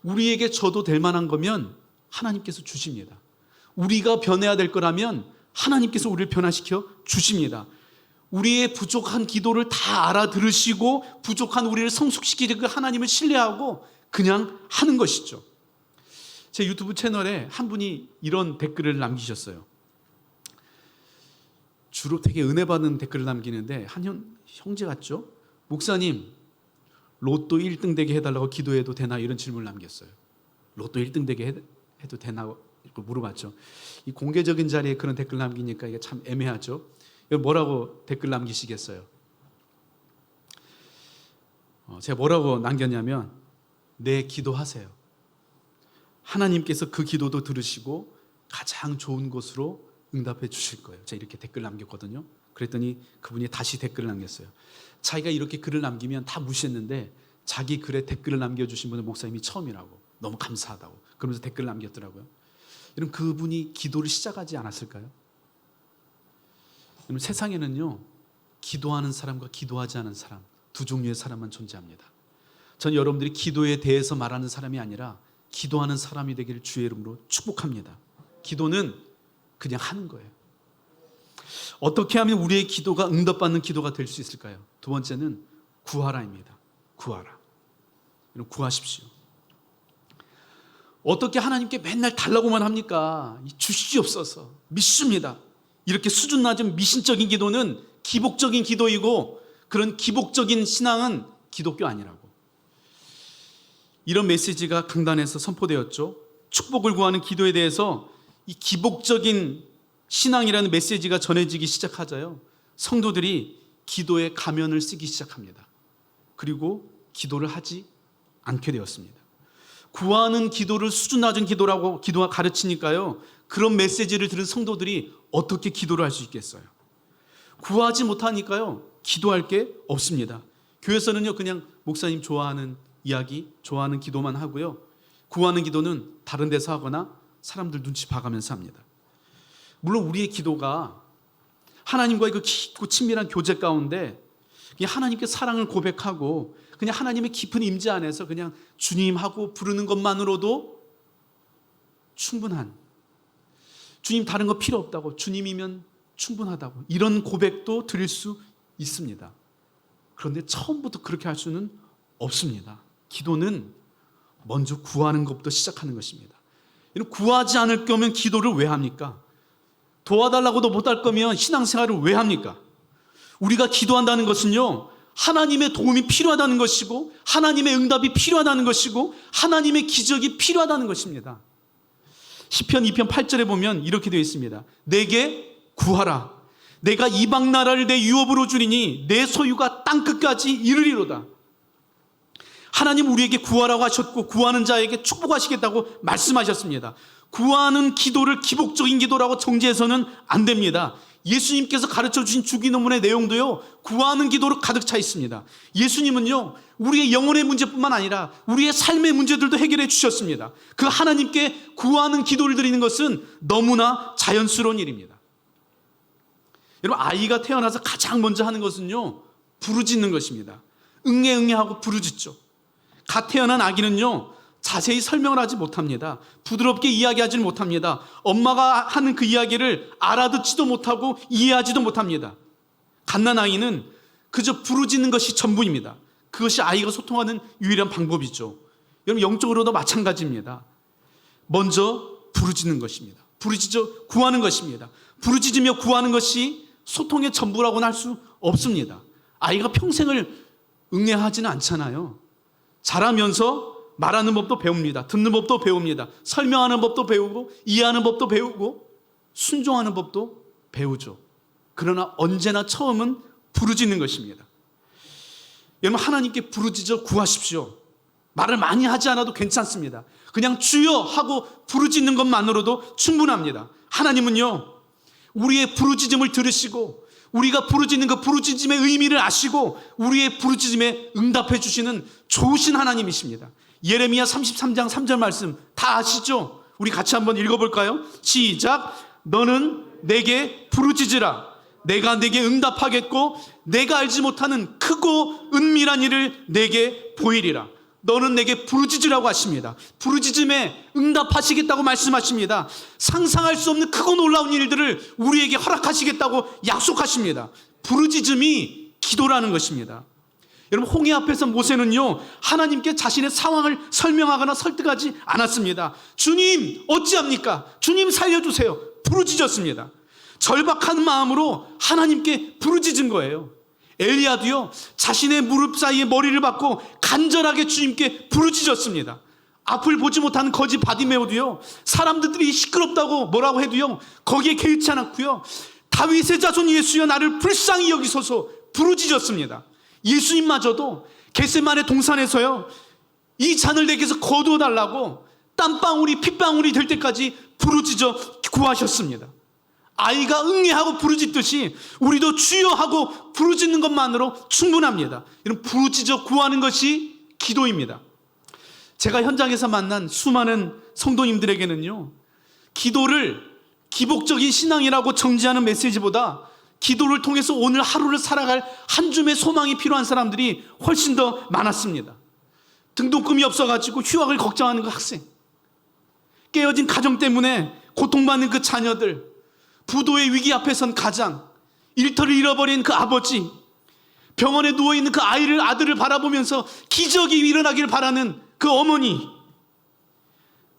우리에게 줘도 될 만한 거면 하나님께서 주십니다. 우리가 변해야 될 거라면 하나님께서 우리를 변화시켜 주십니다. 우리의 부족한 기도를 다 알아들으시고 부족한 우리를 성숙시키는 그 하나님을 신뢰하고 그냥 하는 것이죠. 제 유튜브 채널에 한 분이 이런 댓글을 남기셨어요. 주로 되게 은혜 받는 댓글을 남기는데 한 형제 같죠? 목사님, 로또 1등 되게 해달라고 기도해도 되나? 이런 질문을 남겼어요. 로또 1등 되게 해도 되나? 이렇게 물어봤죠. 이 공개적인 자리에 그런 댓글 남기니까 이게 참 애매하죠. 뭐라고 댓글 남기시겠어요? 제가 뭐라고 남겼냐면, 네, 기도하세요. 하나님께서 그 기도도 들으시고 가장 좋은 곳으로 응답해 주실 거예요. 제가 이렇게 댓글 남겼거든요. 그랬더니 그분이 다시 댓글을 남겼어요. 자기가 이렇게 글을 남기면 다 무시했는데 자기 글에 댓글을 남겨주신 분은 목사님이 처음이라고, 너무 감사하다고 그러면서 댓글을 남겼더라고요. 여러분, 그분이 기도를 시작하지 않았을까요? 여러분, 세상에는요, 기도하는 사람과 기도하지 않은 사람, 두 종류의 사람만 존재합니다. 전 여러분들이 기도에 대해서 말하는 사람이 아니라 기도하는 사람이 되기를 주의 이름으로 축복합니다. 기도는 그냥 하는 거예요. 어떻게 하면 우리의 기도가 응답받는 기도가 될 수 있을까요? 두 번째는 구하라입니다. 구하라. 여러분, 구하십시오. 어떻게 하나님께 맨날 달라고만 합니까? 주시옵소서. 믿습니다. 이렇게 수준 낮은 미신적인 기도는 기복적인 기도이고, 그런 기복적인 신앙은 기독교 아니라고. 이런 메시지가 강단에서 선포되었죠. 축복을 구하는 기도에 대해서 이 기복적인 신앙이라는 메시지가 전해지기 시작하자요, 성도들이 기도에 가면을 쓰기 시작합니다. 그리고 기도를 하지 않게 되었습니다. 구하는 기도를 수준 낮은 기도라고 기도가 가르치니까요, 그런 메시지를 들은 성도들이 어떻게 기도를 할 수 있겠어요? 구하지 못하니까요, 기도할 게 없습니다. 교회에서는요, 그냥 목사님 좋아하는 이야기, 좋아하는 기도만 하고요, 구하는 기도는 다른 데서 하거나 사람들 눈치 봐가면서 합니다. 물론 우리의 기도가 하나님과의 그 깊고 친밀한 교제 가운데 하나님께 사랑을 고백하고 그냥 하나님의 깊은 임재 안에서 그냥 주님하고 부르는 것만으로도 충분한, 주님 다른 거 필요 없다고, 주님이면 충분하다고, 이런 고백도 드릴 수 있습니다. 그런데 처음부터 그렇게 할 수는 없습니다. 기도는 먼저 구하는 것부터 시작하는 것입니다. 구하지 않을 거면 기도를 왜 합니까? 도와달라고도 못할 거면 신앙생활을 왜 합니까? 우리가 기도한다는 것은요, 하나님의 도움이 필요하다는 것이고, 하나님의 응답이 필요하다는 것이고, 하나님의 기적이 필요하다는 것입니다. 시편 2편 8절에 보면 이렇게 되어 있습니다. 내게 구하라. 내가 이방 나라를 내 유업으로 주리니 내 소유가 땅끝까지 이르리로다. 하나님 우리에게 구하라고 하셨고, 구하는 자에게 축복하시겠다고 말씀하셨습니다. 구하는 기도를 기복적인 기도라고 정죄해서는 안 됩니다. 예수님께서 가르쳐주신 주기도문의 내용도요, 구하는 기도로 가득 차 있습니다. 예수님은요, 우리의 영혼의 문제뿐만 아니라 우리의 삶의 문제들도 해결해 주셨습니다. 그 하나님께 구하는 기도를 드리는 것은 너무나 자연스러운 일입니다. 여러분, 아이가 태어나서 가장 먼저 하는 것은요, 부르짖는 것입니다. 응애응애하고 부르짖죠. 갓 태어난 아기는요, 자세히 설명을 하지 못합니다. 부드럽게 이야기하지는 못합니다. 엄마가 하는 그 이야기를 알아듣지도 못하고 이해하지도 못합니다. 갓난 아이는 그저 부르짖는 것이 전부입니다. 그것이 아이가 소통하는 유일한 방법이죠. 여러분, 영적으로도 마찬가지입니다. 먼저 부르짖는 것입니다. 부르짖어 구하는 것입니다. 부르짖으며 구하는 것이 소통의 전부라고는 할 수 없습니다. 아이가 평생을 응애하지는 않잖아요. 자라면서 말하는 법도 배웁니다. 듣는 법도 배웁니다. 설명하는 법도 배우고, 이해하는 법도 배우고, 순종하는 법도 배우죠. 그러나 언제나 처음은 부르짖는 것입니다. 여러분, 하나님께 부르짖어 구하십시오. 말을 많이 하지 않아도 괜찮습니다. 그냥 주여 하고 부르짖는 것만으로도 충분합니다. 하나님은요, 우리의 부르짖음을 들으시고, 우리가 부르짖는 그 부르짖음의 의미를 아시고, 우리의 부르짖음에 응답해 주시는 좋으신 하나님이십니다. 예레미야 33장 3절 말씀 다 아시죠? 우리 같이 한번 읽어볼까요? 시작. 너는 내게 부르짖으라. 내가 내게 응답하겠고, 내가 알지 못하는 크고 은밀한 일을 내게 보이리라. 너는 내게 부르짖으라고 하십니다. 부르짖음에 응답하시겠다고 말씀하십니다. 상상할 수 없는 크고 놀라운 일들을 우리에게 허락하시겠다고 약속하십니다. 부르짖음이 기도라는 것입니다. 여러분, 홍해 앞에서 모세는요, 하나님께 자신의 상황을 설명하거나 설득하지 않았습니다. 주님 어찌합니까? 주님 살려주세요. 부르짖었습니다. 절박한 마음으로 하나님께 부르짖은 거예요. 엘리야도요, 자신의 무릎 사이에 머리를 박고 간절하게 주님께 부르짖었습니다. 앞을 보지 못하는 거지 바디메오도요, 사람들이 시끄럽다고 뭐라고 해도요, 거기에 개의치 않았고요, 다윗의 자손 예수여 나를 불쌍히 여기소서 부르짖었습니다. 예수님마저도 겟세마네 동산에서요, 이 잔을 내게서 거두어 달라고 땀방울이 핏방울이 될 때까지 부르짖어 구하셨습니다. 아이가 응애하고 부르짖듯이 우리도 주여 하고 부르짖는 것만으로 충분합니다. 이런 부르짖어 구하는 것이 기도입니다. 제가 현장에서 만난 수많은 성도님들에게는요, 기도를 기복적인 신앙이라고 정지하는 메시지보다 기도를 통해서 오늘 하루를 살아갈 한 줌의 소망이 필요한 사람들이 훨씬 더 많았습니다. 등록금이 없어가지고 휴학을 걱정하는 그 학생, 깨어진 가정 때문에 고통받는 그 자녀들, 부도의 위기 앞에 선 가장, 일터를 잃어버린 그 아버지, 병원에 누워있는 그 아들을 바라보면서 기적이 일어나길 바라는 그 어머니,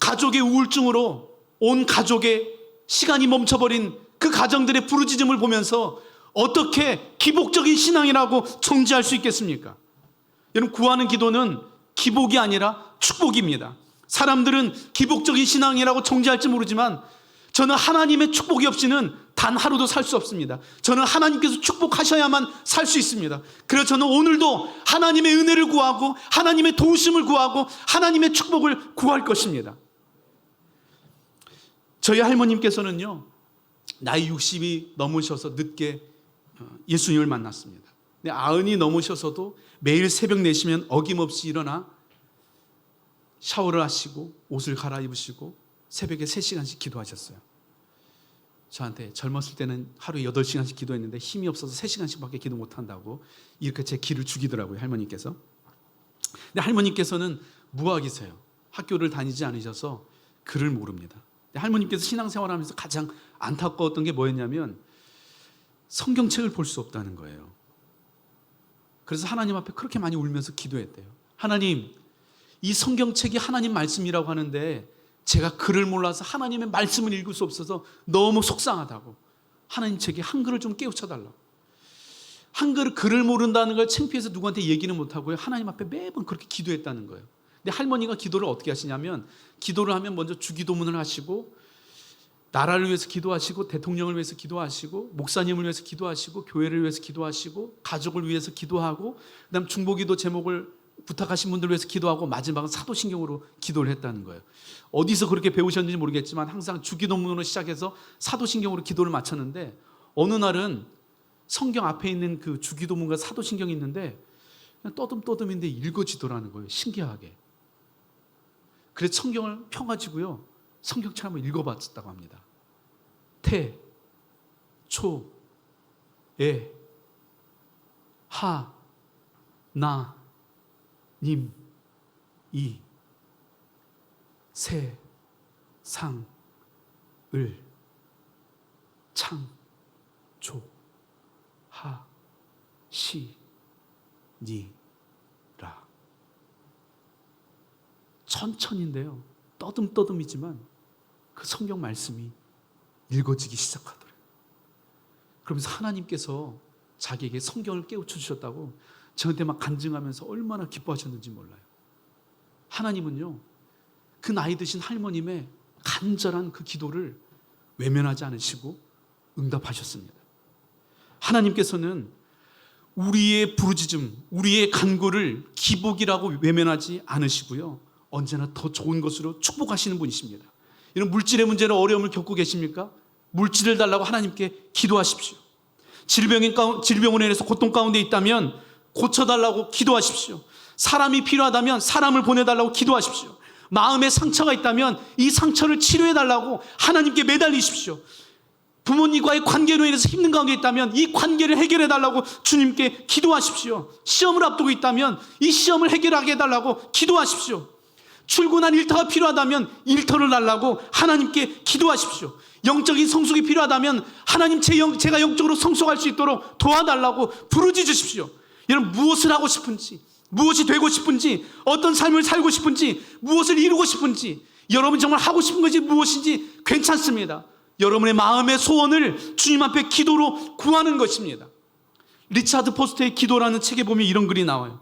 가족의 우울증으로 온 가족의 시간이 멈춰버린 그 가정들의 부르짖음을 보면서 어떻게 기복적인 신앙이라고 정지할 수 있겠습니까? 여러분, 구하는 기도는 기복이 아니라 축복입니다. 사람들은 기복적인 신앙이라고 정지할지 모르지만 저는 하나님의 축복이 없이는 단 하루도 살 수 없습니다. 저는 하나님께서 축복하셔야만 살 수 있습니다. 그래서 저는 오늘도 하나님의 은혜를 구하고 하나님의 도우심을 구하고 하나님의 축복을 구할 것입니다. 저희 할머님께서는요, 나이 60이 넘으셔서 늦게 예수님을 만났습니다. 근데 90이 넘으셔서도 매일 새벽 4시면 어김없이 일어나 샤워를 하시고 옷을 갈아입으시고 새벽에 3시간씩 기도하셨어요. 저한테 젊었을 때는 하루에 8시간씩 기도했는데 힘이 없어서 3시간씩밖에 기도 못한다고 이렇게 제 기를 죽이더라고요, 할머니께서. 근데 할머니께서는 무학이세요. 학교를 다니지 않으셔서 글을 모릅니다. 근데 할머니께서 신앙생활하면서 가장 안타까웠던 게 뭐였냐면 성경책을 볼 수 없다는 거예요. 그래서 하나님 앞에 그렇게 많이 울면서 기도했대요. 하나님, 이 성경책이 하나님 말씀이라고 하는데 제가 글을 몰라서 하나님의 말씀을 읽을 수 없어서 너무 속상하다고, 하나님 책에 한글을 좀 깨우쳐달라고. 한글을 글을 모른다는 걸 창피해서 누구한테 얘기는 못하고요, 하나님 앞에 매번 그렇게 기도했다는 거예요. 근데 할머니가 기도를 어떻게 하시냐면, 기도를 하면 먼저 주기도문을 하시고 나라를 위해서 기도하시고 대통령을 위해서 기도하시고 목사님을 위해서 기도하시고 교회를 위해서 기도하시고 가족을 위해서 기도하고 그다음 중보기도 제목을 부탁하신 분들을 위해서 기도하고 마지막은 사도신경으로 기도를 했다는 거예요. 어디서 그렇게 배우셨는지 모르겠지만 항상 주기도문으로 시작해서 사도신경으로 기도를 마쳤는데, 어느 날은 성경 앞에 있는 그 주기도문과 사도신경이 있는데 그냥 떠듬떠듬인데 읽어지더라는 거예요, 신기하게. 그래서 성경을 펴가지고요, 성경책 한번 읽어봤다고 합니다. 태, 초, 에, 하, 나, 님, 이, 세, 상, 을, 창, 조, 하, 시, 니, 라. 천천히인데요, 떠듬떠듬이지만 그 성경 말씀이 읽어지기 시작하더래요. 그러면서 하나님께서 자기에게 성경을 깨우쳐 주셨다고 저한테 막 간증하면서 얼마나 기뻐하셨는지 몰라요. 하나님은요, 그 나이 드신 할머님의 간절한 그 기도를 외면하지 않으시고 응답하셨습니다. 하나님께서는 우리의 부르짖음, 우리의 간구를 기복이라고 외면하지 않으시고요, 언제나 더 좋은 것으로 축복하시는 분이십니다. 이런 물질의 문제로 어려움을 겪고 계십니까? 물질을 달라고 하나님께 기도하십시오. 질병으로 인해서 고통 가운데 있다면 고쳐달라고 기도하십시오. 사람이 필요하다면 사람을 보내달라고 기도하십시오. 마음에 상처가 있다면 이 상처를 치료해달라고 하나님께 매달리십시오. 부모님과의 관계로 인해서 힘든 가운데 있다면 이 관계를 해결해 달라고 주님께 기도하십시오. 시험을 앞두고 있다면 이 시험을 해결하게 해달라고 기도하십시오. 출근한 일터가 필요하다면 일터를 달라고 하나님께 기도하십시오. 영적인 성숙이 필요하다면 하나님 제가 영적으로 성숙할 수 있도록 도와달라고 부르짖으십시오. 여러분, 무엇을 하고 싶은지, 무엇이 되고 싶은지, 어떤 삶을 살고 싶은지, 무엇을 이루고 싶은지, 여러분 정말 하고 싶은 것이 무엇인지 괜찮습니다. 여러분의 마음의 소원을 주님 앞에 기도로 구하는 것입니다. 리차드 포스터의 기도라는 책에 보면 이런 글이 나와요.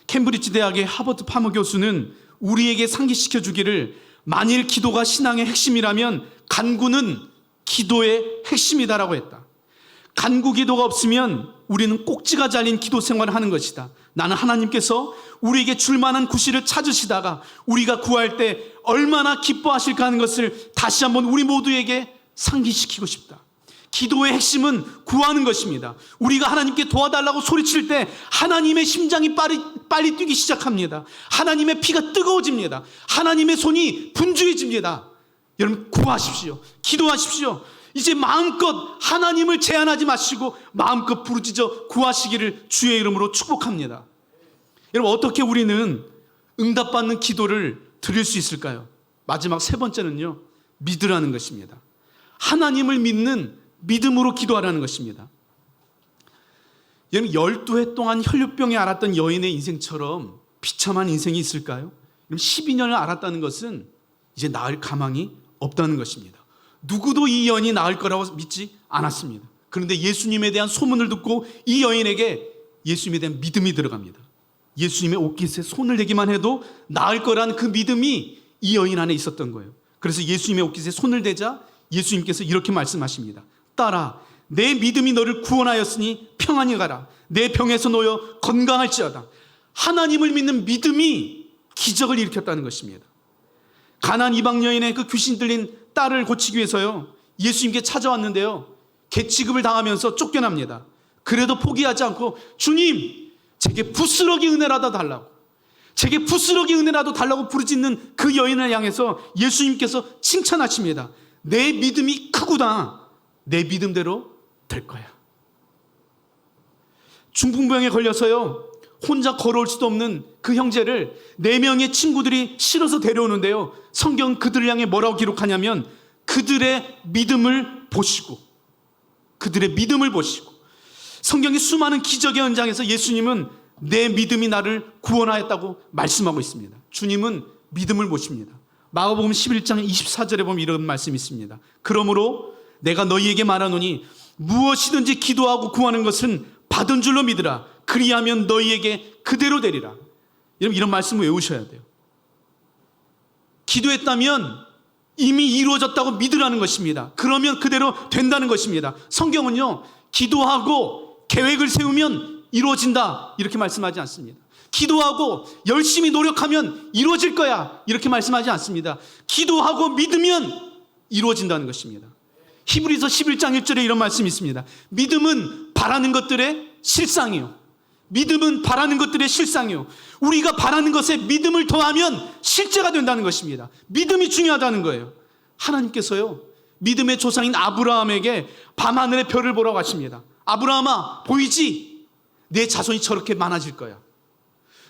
캠브리지 대학의 하버트 파머 교수는 우리에게 상기시켜 주기를, 만일 기도가 신앙의 핵심이라면 간구는 기도의 핵심이다라고 했다. 간구 기도가 없으면 우리는 꼭지가 잘린 기도 생활을 하는 것이다. 나는 하나님께서 우리에게 줄 만한 구실을 찾으시다가 우리가 구할 때 얼마나 기뻐하실까 하는 것을 다시 한번 우리 모두에게 상기시키고 싶다. 기도의 핵심은 구하는 것입니다. 우리가 하나님께 도와달라고 소리칠 때 하나님의 심장이 빨리 뛰기 시작합니다. 하나님의 피가 뜨거워집니다. 하나님의 손이 분주해집니다. 여러분, 구하십시오. 기도하십시오. 이제 마음껏 하나님을 제한하지 마시고 마음껏 부르짖어 구하시기를 주의 이름으로 축복합니다. 여러분, 어떻게 우리는 응답받는 기도를 드릴 수 있을까요? 마지막 세 번째는요, 믿으라는 것입니다. 하나님을 믿는 믿음으로 기도하라는 것입니다. 여러분, 12해 동안 혈류병에 앓았던 여인의 인생처럼 비참한 인생이 있을까요? 12년을 앓았다는 것은 이제 나을 가망이 없다는 것입니다. 누구도 이 여인이 나을 거라고 믿지 않았습니다. 그런데 예수님에 대한 소문을 듣고 이 여인에게 예수님에 대한 믿음이 들어갑니다. 예수님의 옷깃에 손을 대기만 해도 나을 거라는 그 믿음이 이 여인 안에 있었던 거예요. 그래서 예수님의 옷깃에 손을 대자 예수님께서 이렇게 말씀하십니다. 딸아, 내 믿음이 너를 구원하였으니 평안히 가라. 내 병에서 놓여 건강할지어다. 하나님을 믿는 믿음이 기적을 일으켰다는 것입니다. 가나안 이방 여인의 그 귀신 들린 딸을 고치기 위해서요, 예수님께 찾아왔는데요, 개취급을 당하면서 쫓겨납니다. 그래도 포기하지 않고 주님, 제게 부스러기 은혜라도 달라고, 제게 부스러기 은혜라도 달라고 부르짖는 그 여인을 향해서 예수님께서 칭찬하십니다. 내 믿음이 크구나. 내 믿음대로 될 거야. 중풍병에 걸려서요, 혼자 걸어올 수도 없는 그 형제를 4명의 친구들이 실어서 데려오는데요, 성경 그들을 향해 뭐라고 기록하냐면 그들의 믿음을 보시고, 그들의 믿음을 보시고, 성경의 수많은 기적의 현장에서 예수님은 내 믿음이 나를 구원하였다고 말씀하고 있습니다. 주님은 믿음을 보십니다. 마가복음 11장 24절에 보면 이런 말씀이 있습니다. 그러므로 내가 너희에게 말하노니 무엇이든지 기도하고 구하는 것은 받은 줄로 믿으라. 그리하면 너희에게 그대로 되리라. 여러분, 이런 말씀을 외우셔야 돼요. 기도했다면 이미 이루어졌다고 믿으라는 것입니다. 그러면 그대로 된다는 것입니다. 성경은요, 기도하고 계획을 세우면 이루어진다 이렇게 말씀하지 않습니다. 기도하고 열심히 노력하면 이루어질 거야 이렇게 말씀하지 않습니다. 기도하고 믿으면 이루어진다는 것입니다. 히브리서 11장 1절에 이런 말씀이 있습니다. 믿음은 바라는 것들의 실상이요. 믿음은 바라는 것들의 실상이요. 우리가 바라는 것에 믿음을 더하면 실제가 된다는 것입니다. 믿음이 중요하다는 거예요. 하나님께서요, 믿음의 조상인 아브라함에게 밤하늘의 별을 보라고 하십니다. 아브라함아, 보이지? 내 자손이 저렇게 많아질 거야.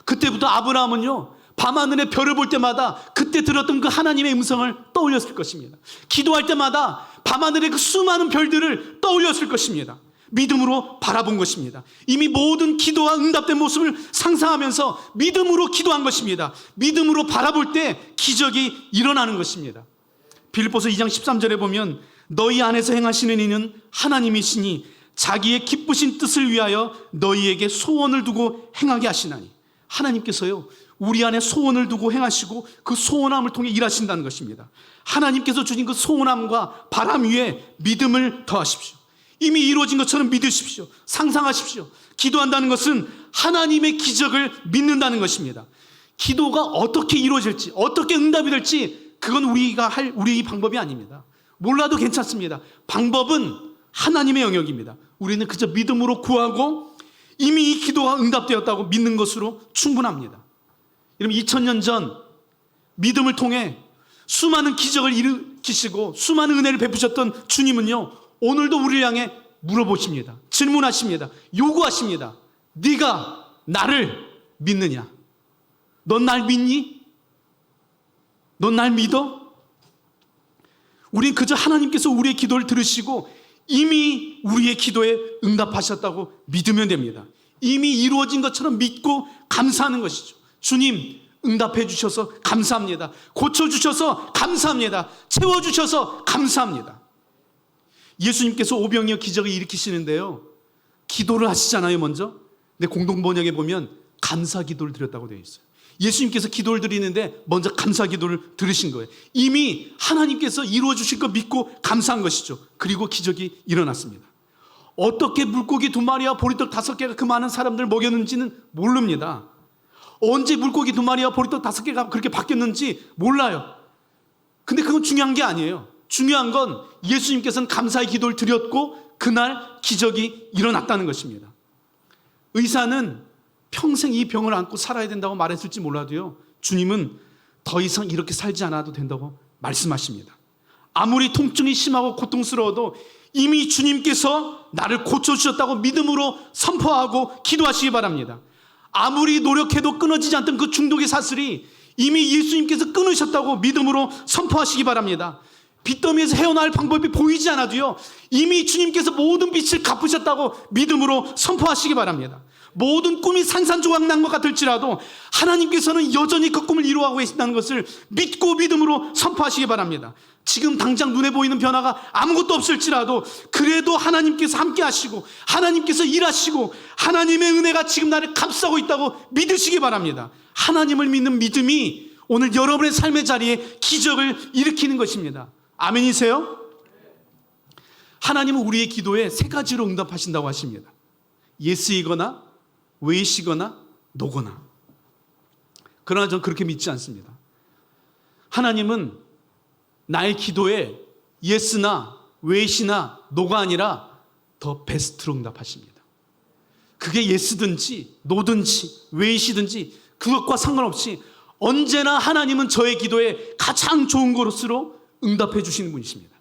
그때부터 아브라함은요, 밤하늘의 별을 볼 때마다 그때 들었던 그 하나님의 음성을 떠올렸을 것입니다. 기도할 때마다 밤하늘의 그 수많은 별들을 떠올렸을 것입니다. 믿음으로 바라본 것입니다. 이미 모든 기도와 응답된 모습을 상상하면서 믿음으로 기도한 것입니다. 믿음으로 바라볼 때 기적이 일어나는 것입니다. 빌립보서 2장 13절에 보면 너희 안에서 행하시는 이는 하나님이시니 자기의 기쁘신 뜻을 위하여 너희에게 소원을 두고 행하게 하시나니, 하나님께서요, 우리 안에 소원을 두고 행하시고 그 소원함을 통해 일하신다는 것입니다. 하나님께서 주신 그 소원함과 바람 위에 믿음을 더하십시오. 이미 이루어진 것처럼 믿으십시오. 상상하십시오. 기도한다는 것은 하나님의 기적을 믿는다는 것입니다. 기도가 어떻게 이루어질지, 어떻게 응답이 될지 그건 우리가 할 우리의 방법이 아닙니다. 몰라도 괜찮습니다. 방법은 하나님의 영역입니다. 우리는 그저 믿음으로 구하고 이미 이 기도가 응답되었다고 믿는 것으로 충분합니다. 여러분, 2000년 전 믿음을 통해 수많은 기적을 지키시고 수많은 은혜를 베푸셨던 주님은요, 오늘도 우리를 향해 물어보십니다. 질문하십니다. 요구하십니다. 네가 나를 믿느냐? 넌 날 믿니? 넌 날 믿어? 우린 그저 하나님께서 우리의 기도를 들으시고 이미 우리의 기도에 응답하셨다고 믿으면 됩니다. 이미 이루어진 것처럼 믿고 감사하는 것이죠. 주님, 응답해 주셔서 감사합니다. 고쳐주셔서 감사합니다. 채워주셔서 감사합니다. 예수님께서 오병이어 기적을 일으키시는데요, 기도를 하시잖아요. 먼저. 근데 공동번역에 보면 감사 기도를 드렸다고 되어 있어요. 예수님께서 기도를 드리는데 먼저 감사 기도를 들으신 거예요. 이미 하나님께서 이루어 주실 거 믿고 감사한 것이죠. 그리고 기적이 일어났습니다. 어떻게 물고기 2마리와 보리떡 5개가 그 많은 사람들을 먹였는지는 모릅니다. 언제 물고기 2마리와 보리떡 5개가 그렇게 바뀌었는지 몰라요. 근데 그건 중요한 게 아니에요. 중요한 건 예수님께서는 감사의 기도를 드렸고 그날 기적이 일어났다는 것입니다. 의사는 평생 이 병을 안고 살아야 된다고 말했을지 몰라도요, 주님은 더 이상 이렇게 살지 않아도 된다고 말씀하십니다. 아무리 통증이 심하고 고통스러워도 이미 주님께서 나를 고쳐주셨다고 믿음으로 선포하고 기도하시기 바랍니다. 아무리 노력해도 끊어지지 않던 그 중독의 사슬이 이미 예수님께서 끊으셨다고 믿음으로 선포하시기 바랍니다. 빚더미에서 헤어나올 방법이 보이지 않아도요, 이미 주님께서 모든 빚을 갚으셨다고 믿음으로 선포하시기 바랍니다. 모든 꿈이 산산조각 난 것 같을지라도 하나님께서는 여전히 그 꿈을 이루어가고 계신다는 것을 믿고 믿음으로 선포하시기 바랍니다. 지금 당장 눈에 보이는 변화가 아무것도 없을지라도 그래도 하나님께서 함께 하시고 하나님께서 일하시고 하나님의 은혜가 지금 나를 감싸고 있다고 믿으시기 바랍니다. 하나님을 믿는 믿음이 오늘 여러분의 삶의 자리에 기적을 일으키는 것입니다. 아멘이세요? 하나님은 우리의 기도에 3가지로 응답하신다고 하십니다. 예스이거나 왜이시거나 노거나. 그러나 저는 그렇게 믿지 않습니다. 하나님은 나의 기도에 예스나 왜이시나 노가 아니라 더 베스트로 응답하십니다. 그게 예스든지 노든지 왜이시든지 그것과 상관없이 언제나 하나님은 저의 기도에 가장 좋은 것으로 응답해 주시는 분이십니다.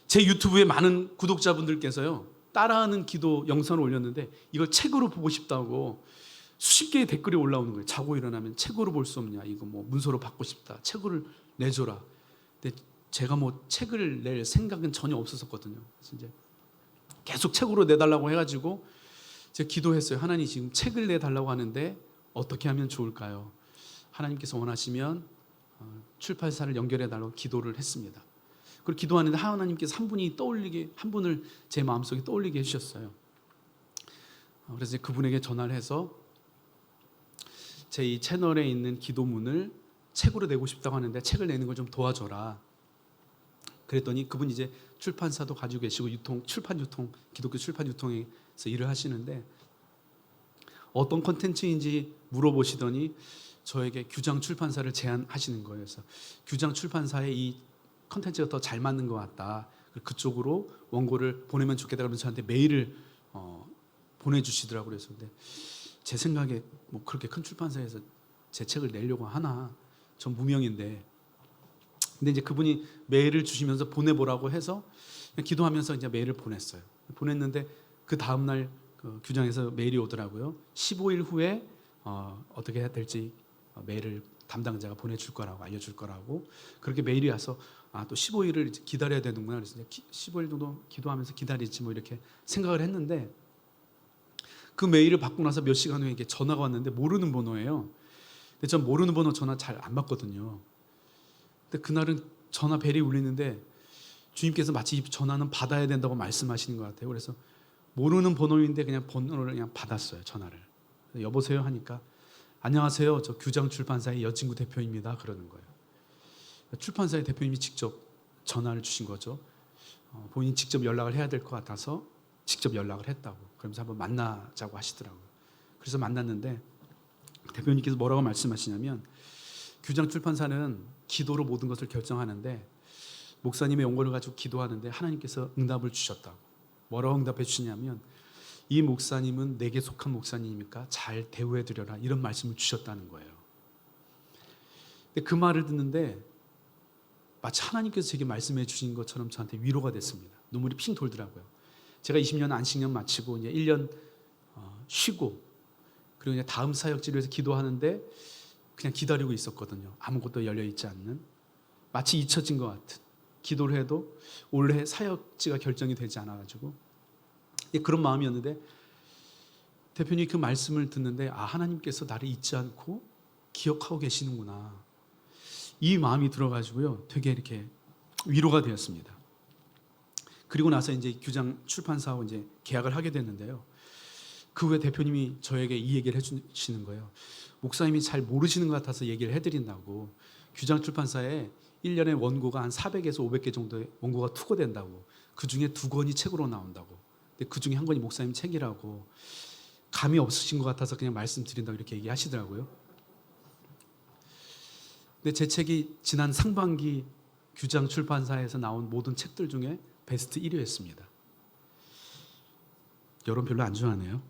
제 유튜브에 많은 구독자분들께서요, 따라하는 기도 영상을 올렸는데 이걸 책으로 보고 싶다고 수십 개의 댓글이 올라오는 거예요. 자고 일어나면 책으로 볼 수 없냐, 이거 뭐 문서로 받고 싶다, 책을 내줘라. 근데 제가 뭐 책을 낼 생각은 전혀 없었거든요. 그래서 이제 계속 책으로 내달라고 해가지고 제가 기도했어요. 하나님, 지금 책을 내달라고 하는데 어떻게 하면 좋을까요? 하나님께서 원하시면 출판사를 연결해 달라고 기도를 했습니다. 그리고 기도하는데 하나님께서 한 분을 제 마음속에 떠올리게 해주셨어요. 그래서 그분에게 전화를 해서 제 이 채널에 있는 기도문을 책으로 내고 싶다고 하는데 책을 내는 걸 좀 도와줘라. 그랬더니 그분이 이제 출판사도 가지고 계시고 기독교 출판 유통에서 일을 하시는데 어떤 콘텐츠인지 물어보시더니 저에게 규장 출판사를 제안하시는 거예요. 그래서 규장 출판사에 이 콘텐츠가 더 잘 맞는 것 같다, 그쪽으로 원고를 보내면 좋겠다 그러면서 저한테 메일을 보내주시더라고요. 그래서 근데 제 생각에 뭐 그렇게 큰 출판사에서 제 책을 내려고 하나, 전 무명인데. 근데 이제 그분이 메일을 주시면서 보내보라고 해서 그냥 기도하면서 이제 메일을 보냈어요. 보냈는데 그 다음날 그 규장에서 메일이 오더라고요. 15일 후에 어떻게 해야 될지 메일을 담당자가 보내줄 거라고, 알려줄 거라고. 그렇게 메일이 와서 또 15일을 기다려야 되는구나. 그래서 15일 정도 기도하면서 기다리지 뭐 이렇게 생각을 했는데, 그 메일을 받고 나서 몇 시간 후에 이게 전화가 왔는데 모르는 번호예요. 근데 전 모르는 번호 전화 잘 안 받거든요. 근데 그날은 전화 벨이 울리는데 주님께서 마치 이 전화는 받아야 된다고 말씀하시는 것 같아요. 그래서 모르는 번호인데 그냥 번호를 그냥 받았어요, 전화를. 여보세요 하니까 안녕하세요, 저 규장 출판사의 여진구 대표입니다, 그러는 거예요. 출판사의 대표님이 직접 전화를 주신 거죠. 본인이 직접 연락을 해야 될 것 같아서 직접 연락을 했다고. 그러면서 한번 만나자고 하시더라고요. 그래서 만났는데 대표님께서 뭐라고 말씀하시냐면, 규장 출판사는 기도로 모든 것을 결정하는데 목사님의 원고를 가지고 기도하는데 하나님께서 응답을 주셨다고. 뭐라고 응답해 주시냐면, 이 목사님은 내게 속한 목사님이니까 잘 대우해 드려라, 이런 말씀을 주셨다는 거예요. 근데 그 말을 듣는데 마치 하나님께서 제게 말씀해 주신 것처럼 저한테 위로가 됐습니다. 눈물이 핑 돌더라고요. 제가 20년 안식년 마치고 이제 1년 쉬고 그리고 이제 다음 사역지를 위해서 기도하는데 그냥 기다리고 있었거든요. 아무것도 열려 있지 않는, 마치 잊혀진 것 같은, 기도를 해도 올해 사역지가 결정이 되지 않아가지고 그런 마음이었는데, 대표님이 그 말씀을 듣는데 하나님께서 나를 잊지 않고 기억하고 계시는구나, 이 마음이 들어가지고요 되게 이렇게 위로가 되었습니다. 그리고 나서 이제 규장 출판사하고 이제 계약을 하게 됐는데요, 그 후에 대표님이 저에게 이 얘기를 해주시는 거예요. 목사님이 잘 모르시는 것 같아서 얘기를 해드린다고, 규장 출판사에 1년에 원고가 한 400에서 500개 정도의 원고가 투고된다고, 그 중에 2권이 책으로 나온다고, 근데 그 중에 한 권이 목사님 책이라고, 감이 없으신 것 같아서 그냥 말씀드린다고 이렇게 얘기하시더라고요. 근데 제 책이 지난 상반기 규장 출판사에서 나온 모든 책들 중에 베스트 1위였습니다. 여러분 별로 안 좋아하네요.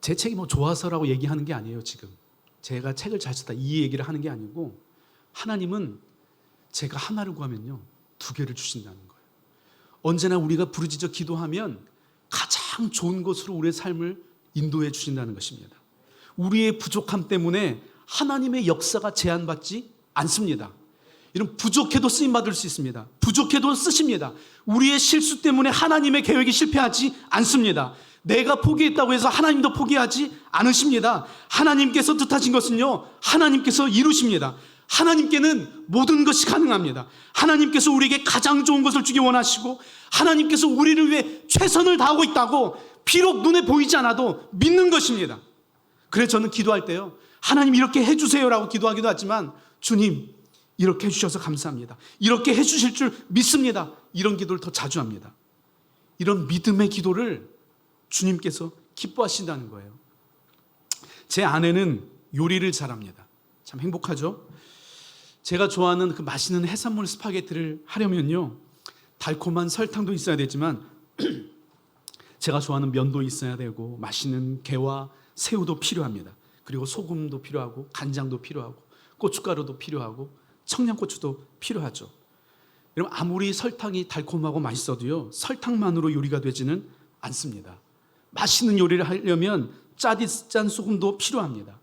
제 책이 뭐 좋아서라고 얘기하는 게 아니에요. 지금 제가 책을 잘 썼다 이 얘기를 하는 게 아니고, 하나님은 제가 하나를 구하면요 2개를 주신다는 거예요. 언제나 우리가 부르짖어 기도하면 가장 좋은 것으로 우리의 삶을 인도해 주신다는 것입니다. 우리의 부족함 때문에 하나님의 역사가 제한받지 않습니다. 이런 부족해도 쓰임받을 수 있습니다. 부족해도 쓰십니다. 우리의 실수 때문에 하나님의 계획이 실패하지 않습니다. 내가 포기했다고 해서 하나님도 포기하지 않으십니다. 하나님께서 뜻하신 것은요 하나님께서 이루십니다. 하나님께는 모든 것이 가능합니다. 하나님께서 우리에게 가장 좋은 것을 주기 원하시고, 하나님께서 우리를 위해 최선을 다하고 있다고 비록 눈에 보이지 않아도 믿는 것입니다. 그래서 저는 기도할 때요, 하나님 이렇게 해주세요라고 기도하기도 하지만, 주님 이렇게 해주셔서 감사합니다, 이렇게 해주실 줄 믿습니다, 이런 기도를 더 자주 합니다. 이런 믿음의 기도를 주님께서 기뻐하신다는 거예요. 제 아내는 요리를 잘합니다. 참 행복하죠. 제가 좋아하는 그 맛있는 해산물 스파게티를 하려면요 달콤한 설탕도 있어야 되지만 제가 좋아하는 면도 있어야 되고, 맛있는 게와 새우도 필요합니다. 그리고 소금도 필요하고, 간장도 필요하고, 고춧가루도 필요하고, 청양고추도 필요하죠. 여러분 아무리 설탕이 달콤하고 맛있어도요 설탕만으로 요리가 되지는 않습니다. 맛있는 요리를 하려면 짠 소금도 필요합니다.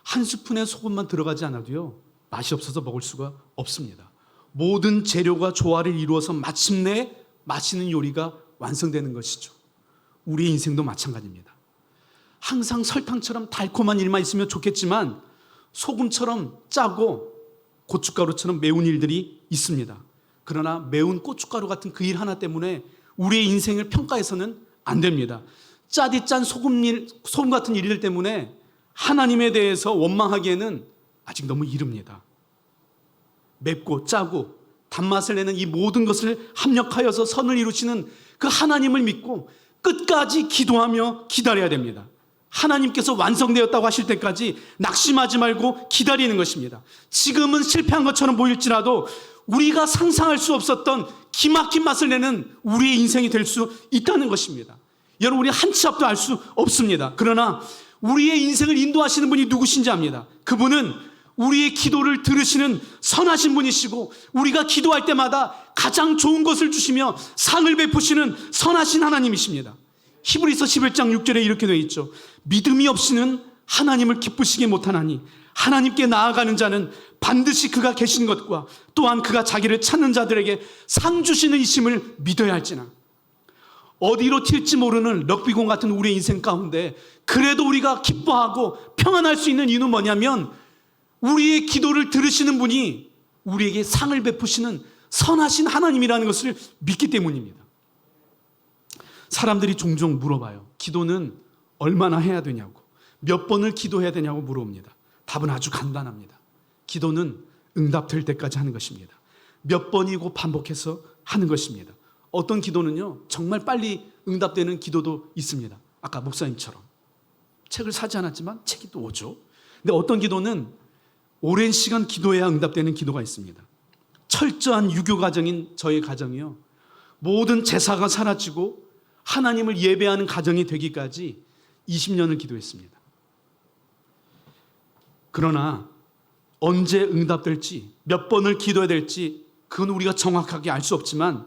한 스푼의 소금만 들어가지 않아도요 맛이 없어서 먹을 수가 없습니다. 모든 재료가 조화를 이루어서 마침내 맛있는 요리가 완성되는 것이죠. 우리의 인생도 마찬가지입니다. 항상 설탕처럼 달콤한 일만 있으면 좋겠지만 소금처럼 짜고 고춧가루처럼 매운 일들이 있습니다. 그러나 매운 고춧가루 같은 그 일 하나 때문에 우리의 인생을 평가해서는 안 됩니다. 짜디 짠 소금 같은 일들 때문에 하나님에 대해서 원망하기에는 아직 너무 이릅니다. 맵고 짜고 단맛을 내는 이 모든 것을 합력하여서 선을 이루시는 그 하나님을 믿고 끝까지 기도하며 기다려야 됩니다. 하나님께서 완성되었다고 하실 때까지 낙심하지 말고 기다리는 것입니다. 지금은 실패한 것처럼 보일지라도 우리가 상상할 수 없었던 기막힌 맛을 내는 우리의 인생이 될 수 있다는 것입니다. 여러분 우리 한 치 앞도 알 수 없습니다. 그러나 우리의 인생을 인도하시는 분이 누구신지 압니다. 그분은 우리의 기도를 들으시는 선하신 분이시고, 우리가 기도할 때마다 가장 좋은 것을 주시며 상을 베푸시는 선하신 하나님이십니다. 히브리서 11장 6절에 이렇게 되어 있죠. 믿음이 없이는 하나님을 기쁘시게 못하나니 하나님께 나아가는 자는 반드시 그가 계신 것과 또한 그가 자기를 찾는 자들에게 상 주시는 이심을 믿어야 할지나. 어디로 튈지 모르는 럭비공 같은 우리의 인생 가운데 그래도 우리가 기뻐하고 평안할 수 있는 이유는 뭐냐면, 우리의 기도를 들으시는 분이 우리에게 상을 베푸시는 선하신 하나님이라는 것을 믿기 때문입니다. 사람들이 종종 물어봐요. 기도는 얼마나 해야 되냐고, 몇 번을 기도해야 되냐고 물어봅니다. 답은 아주 간단합니다. 기도는 응답될 때까지 하는 것입니다. 몇 번이고 반복해서 하는 것입니다. 어떤 기도는요 정말 빨리 응답되는 기도도 있습니다. 아까 목사님처럼 책을 사지 않았지만 책이 또 오죠. 근데 어떤 기도는 오랜 시간 기도해야 응답되는 기도가 있습니다. 철저한 유교 가정인 저의 가정이요, 모든 제사가 사라지고 하나님을 예배하는 가정이 되기까지 20년을 기도했습니다. 그러나 언제 응답될지, 몇 번을 기도해야 될지 그건 우리가 정확하게 알 수 없지만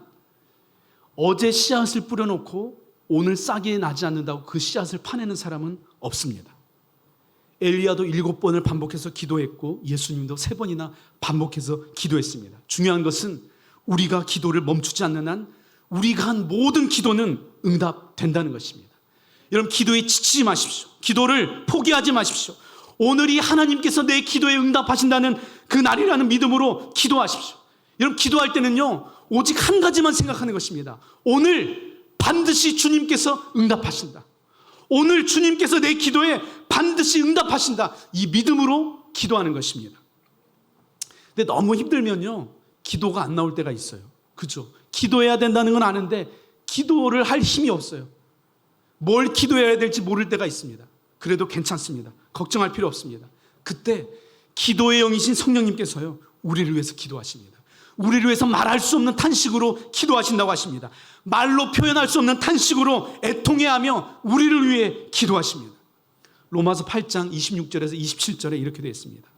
어제 씨앗을 뿌려놓고 오늘 싹이 나지 않는다고 그 씨앗을 파내는 사람은 없습니다. 엘리야도 7번을 반복해서 기도했고 예수님도 3번이나 반복해서 기도했습니다. 중요한 것은 우리가 기도를 멈추지 않는 한 우리가 한 모든 기도는 응답된다는 것입니다. 여러분, 기도에 지치지 마십시오. 기도를 포기하지 마십시오. 오늘이 하나님께서 내 기도에 응답하신다는 그 날이라는 믿음으로 기도하십시오. 여러분, 기도할 때는요 오직 한 가지만 생각하는 것입니다. 오늘 반드시 주님께서 응답하신다. 오늘 주님께서 내 기도에 반드시 응답하신다. 이 믿음으로 기도하는 것입니다. 근데 너무 힘들면요 기도가 안 나올 때가 있어요. 그죠? 기도해야 된다는 건 아는데 기도를 할 힘이 없어요. 뭘 기도해야 될지 모를 때가 있습니다. 그래도 괜찮습니다. 걱정할 필요 없습니다. 그때 기도의 영이신 성령님께서요 우리를 위해서 기도하십니다. 우리를 위해서 말할 수 없는 탄식으로 기도하신다고 하십니다. 말로 표현할 수 없는 탄식으로 애통해하며 우리를 위해 기도하십니다. 로마서 8장 26절에서 27절에 이렇게 되어 있습니다.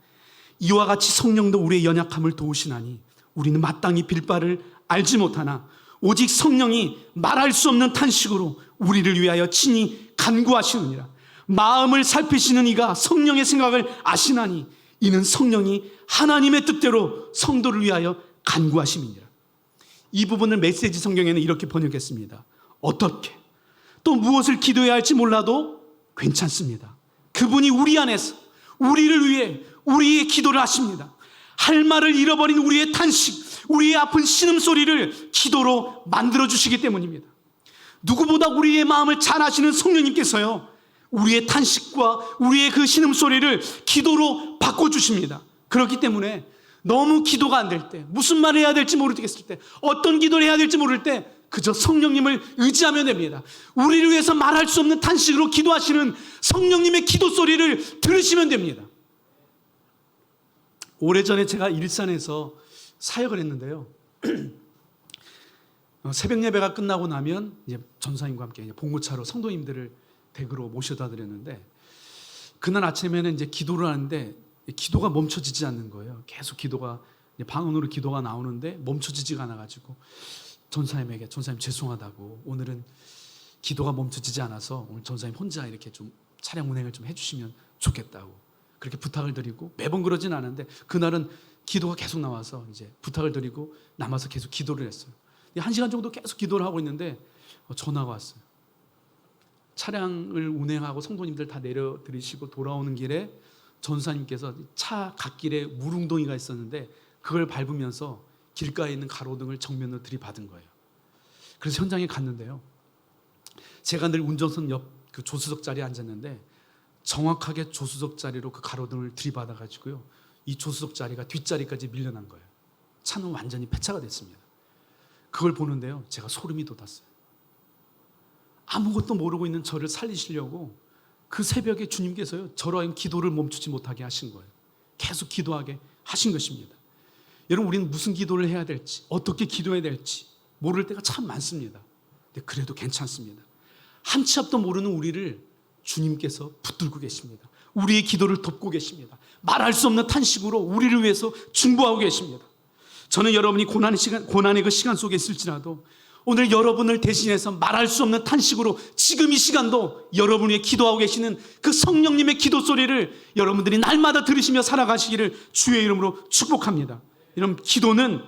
이와 같이 성령도 우리의 연약함을 도우시나니 우리는 마땅히 빌 바를 알지 못하나 오직 성령이 말할 수 없는 탄식으로 우리를 위하여 친히 간구하시느니라. 마음을 살피시는 이가 성령의 생각을 아시나니 이는 성령이 하나님의 뜻대로 성도를 위하여 간구하심이니라. 이 부분을 메시지 성경에는 이렇게 번역했습니다. 어떻게 또 무엇을 기도해야 할지 몰라도 괜찮습니다. 그분이 우리 안에서 우리를 위해 우리의 기도를 하십니다. 할 말을 잃어버린 우리의 탄식, 우리의 아픈 신음소리를 기도로 만들어주시기 때문입니다. 누구보다 우리의 마음을 잘 아시는 성령님께서요 우리의 탄식과 우리의 그 신음소리를 기도로 바꿔주십니다. 그렇기 때문에 너무 기도가 안 될 때, 무슨 말을 해야 될지 모르겠을 때, 어떤 기도를 해야 될지 모를 때 그저 성령님을 의지하면 됩니다. 우리를 위해서 말할 수 없는 탄식으로 기도하시는 성령님의 기도 소리를 들으시면 됩니다. 오래전에 제가 일산에서 사역을 했는데요. 새벽 예배가 끝나고 나면 이제 전사님과 함께 이제 봉고차로 성도님들을 댁으로 모셔다 드렸는데 그날 아침에는 이제 기도를 하는데 기도가 멈춰지지 않는 거예요. 계속 기도가 방언으로 기도가 나오는데 멈춰지지가 않아가지고 전사님에게 전사님 죄송하다고 오늘은 기도가 멈춰지지 않아서 오늘 전사님 혼자 이렇게 좀 차량 운행을 좀 해주시면 좋겠다고 그렇게 부탁을 드리고 매번 그러진 않은데 그날은 기도가 계속 나와서 이제 부탁을 드리고 남아서 계속 기도를 했어요. 1시간 정도 계속 기도를 하고 있는데 전화가 왔어요. 차량을 운행하고 성도님들 다 내려드리시고 돌아오는 길에 전사님께서 차 갓길에 물웅덩이가 있었는데 그걸 밟으면서 길가에 있는 가로등을 정면으로 들이받은 거예요. 그래서 현장에 갔는데요. 제가 늘 운전석 옆 그 조수석 자리에 앉았는데 정확하게 조수석 자리로 그 가로등을 들이받아가지고요. 이 조수석 자리가 뒷자리까지 밀려난 거예요. 차는 완전히 폐차가 됐습니다. 그걸 보는데요. 제가 소름이 돋았어요. 아무것도 모르고 있는 저를 살리시려고 그 새벽에 주님께서요. 저로 기도를 멈추지 못하게 하신 거예요. 계속 기도하게 하신 것입니다. 여러분, 우리는 무슨 기도를 해야 될지, 어떻게 기도해야 될지 모를 때가 참 많습니다. 근데 그래도 괜찮습니다. 한 치 앞도 모르는 우리를 주님께서 붙들고 계십니다. 우리의 기도를 돕고 계십니다. 말할 수 없는 탄식으로 우리를 위해서 중보하고 계십니다. 저는 여러분이 고난의 그 시간 속에 있을지라도 오늘 여러분을 대신해서 말할 수 없는 탄식으로 지금 이 시간도 여러분 위해 기도하고 계시는 그 성령님의 기도 소리를 여러분들이 날마다 들으시며 살아가시기를 주의 이름으로 축복합니다. 여러분, 기도는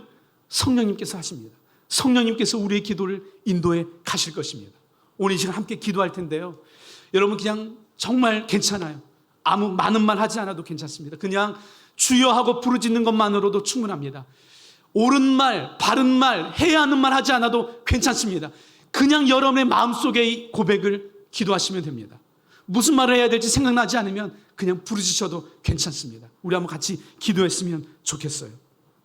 성령님께서 하십니다. 성령님께서 우리의 기도를 인도해 가실 것입니다. 오늘 이 시간 함께 기도할 텐데요. 여러분, 그냥 정말 괜찮아요. 아무 많은 말 하지 않아도 괜찮습니다. 그냥 주여 하고 부르짖는 것만으로도 충분합니다. 옳은 말, 바른 말, 해야 하는 말 하지 않아도 괜찮습니다. 그냥 여러분의 마음속의 고백을 기도하시면 됩니다. 무슨 말을 해야 될지 생각나지 않으면 그냥 부르짖으셔도 괜찮습니다. 우리 한번 같이 기도했으면 좋겠어요.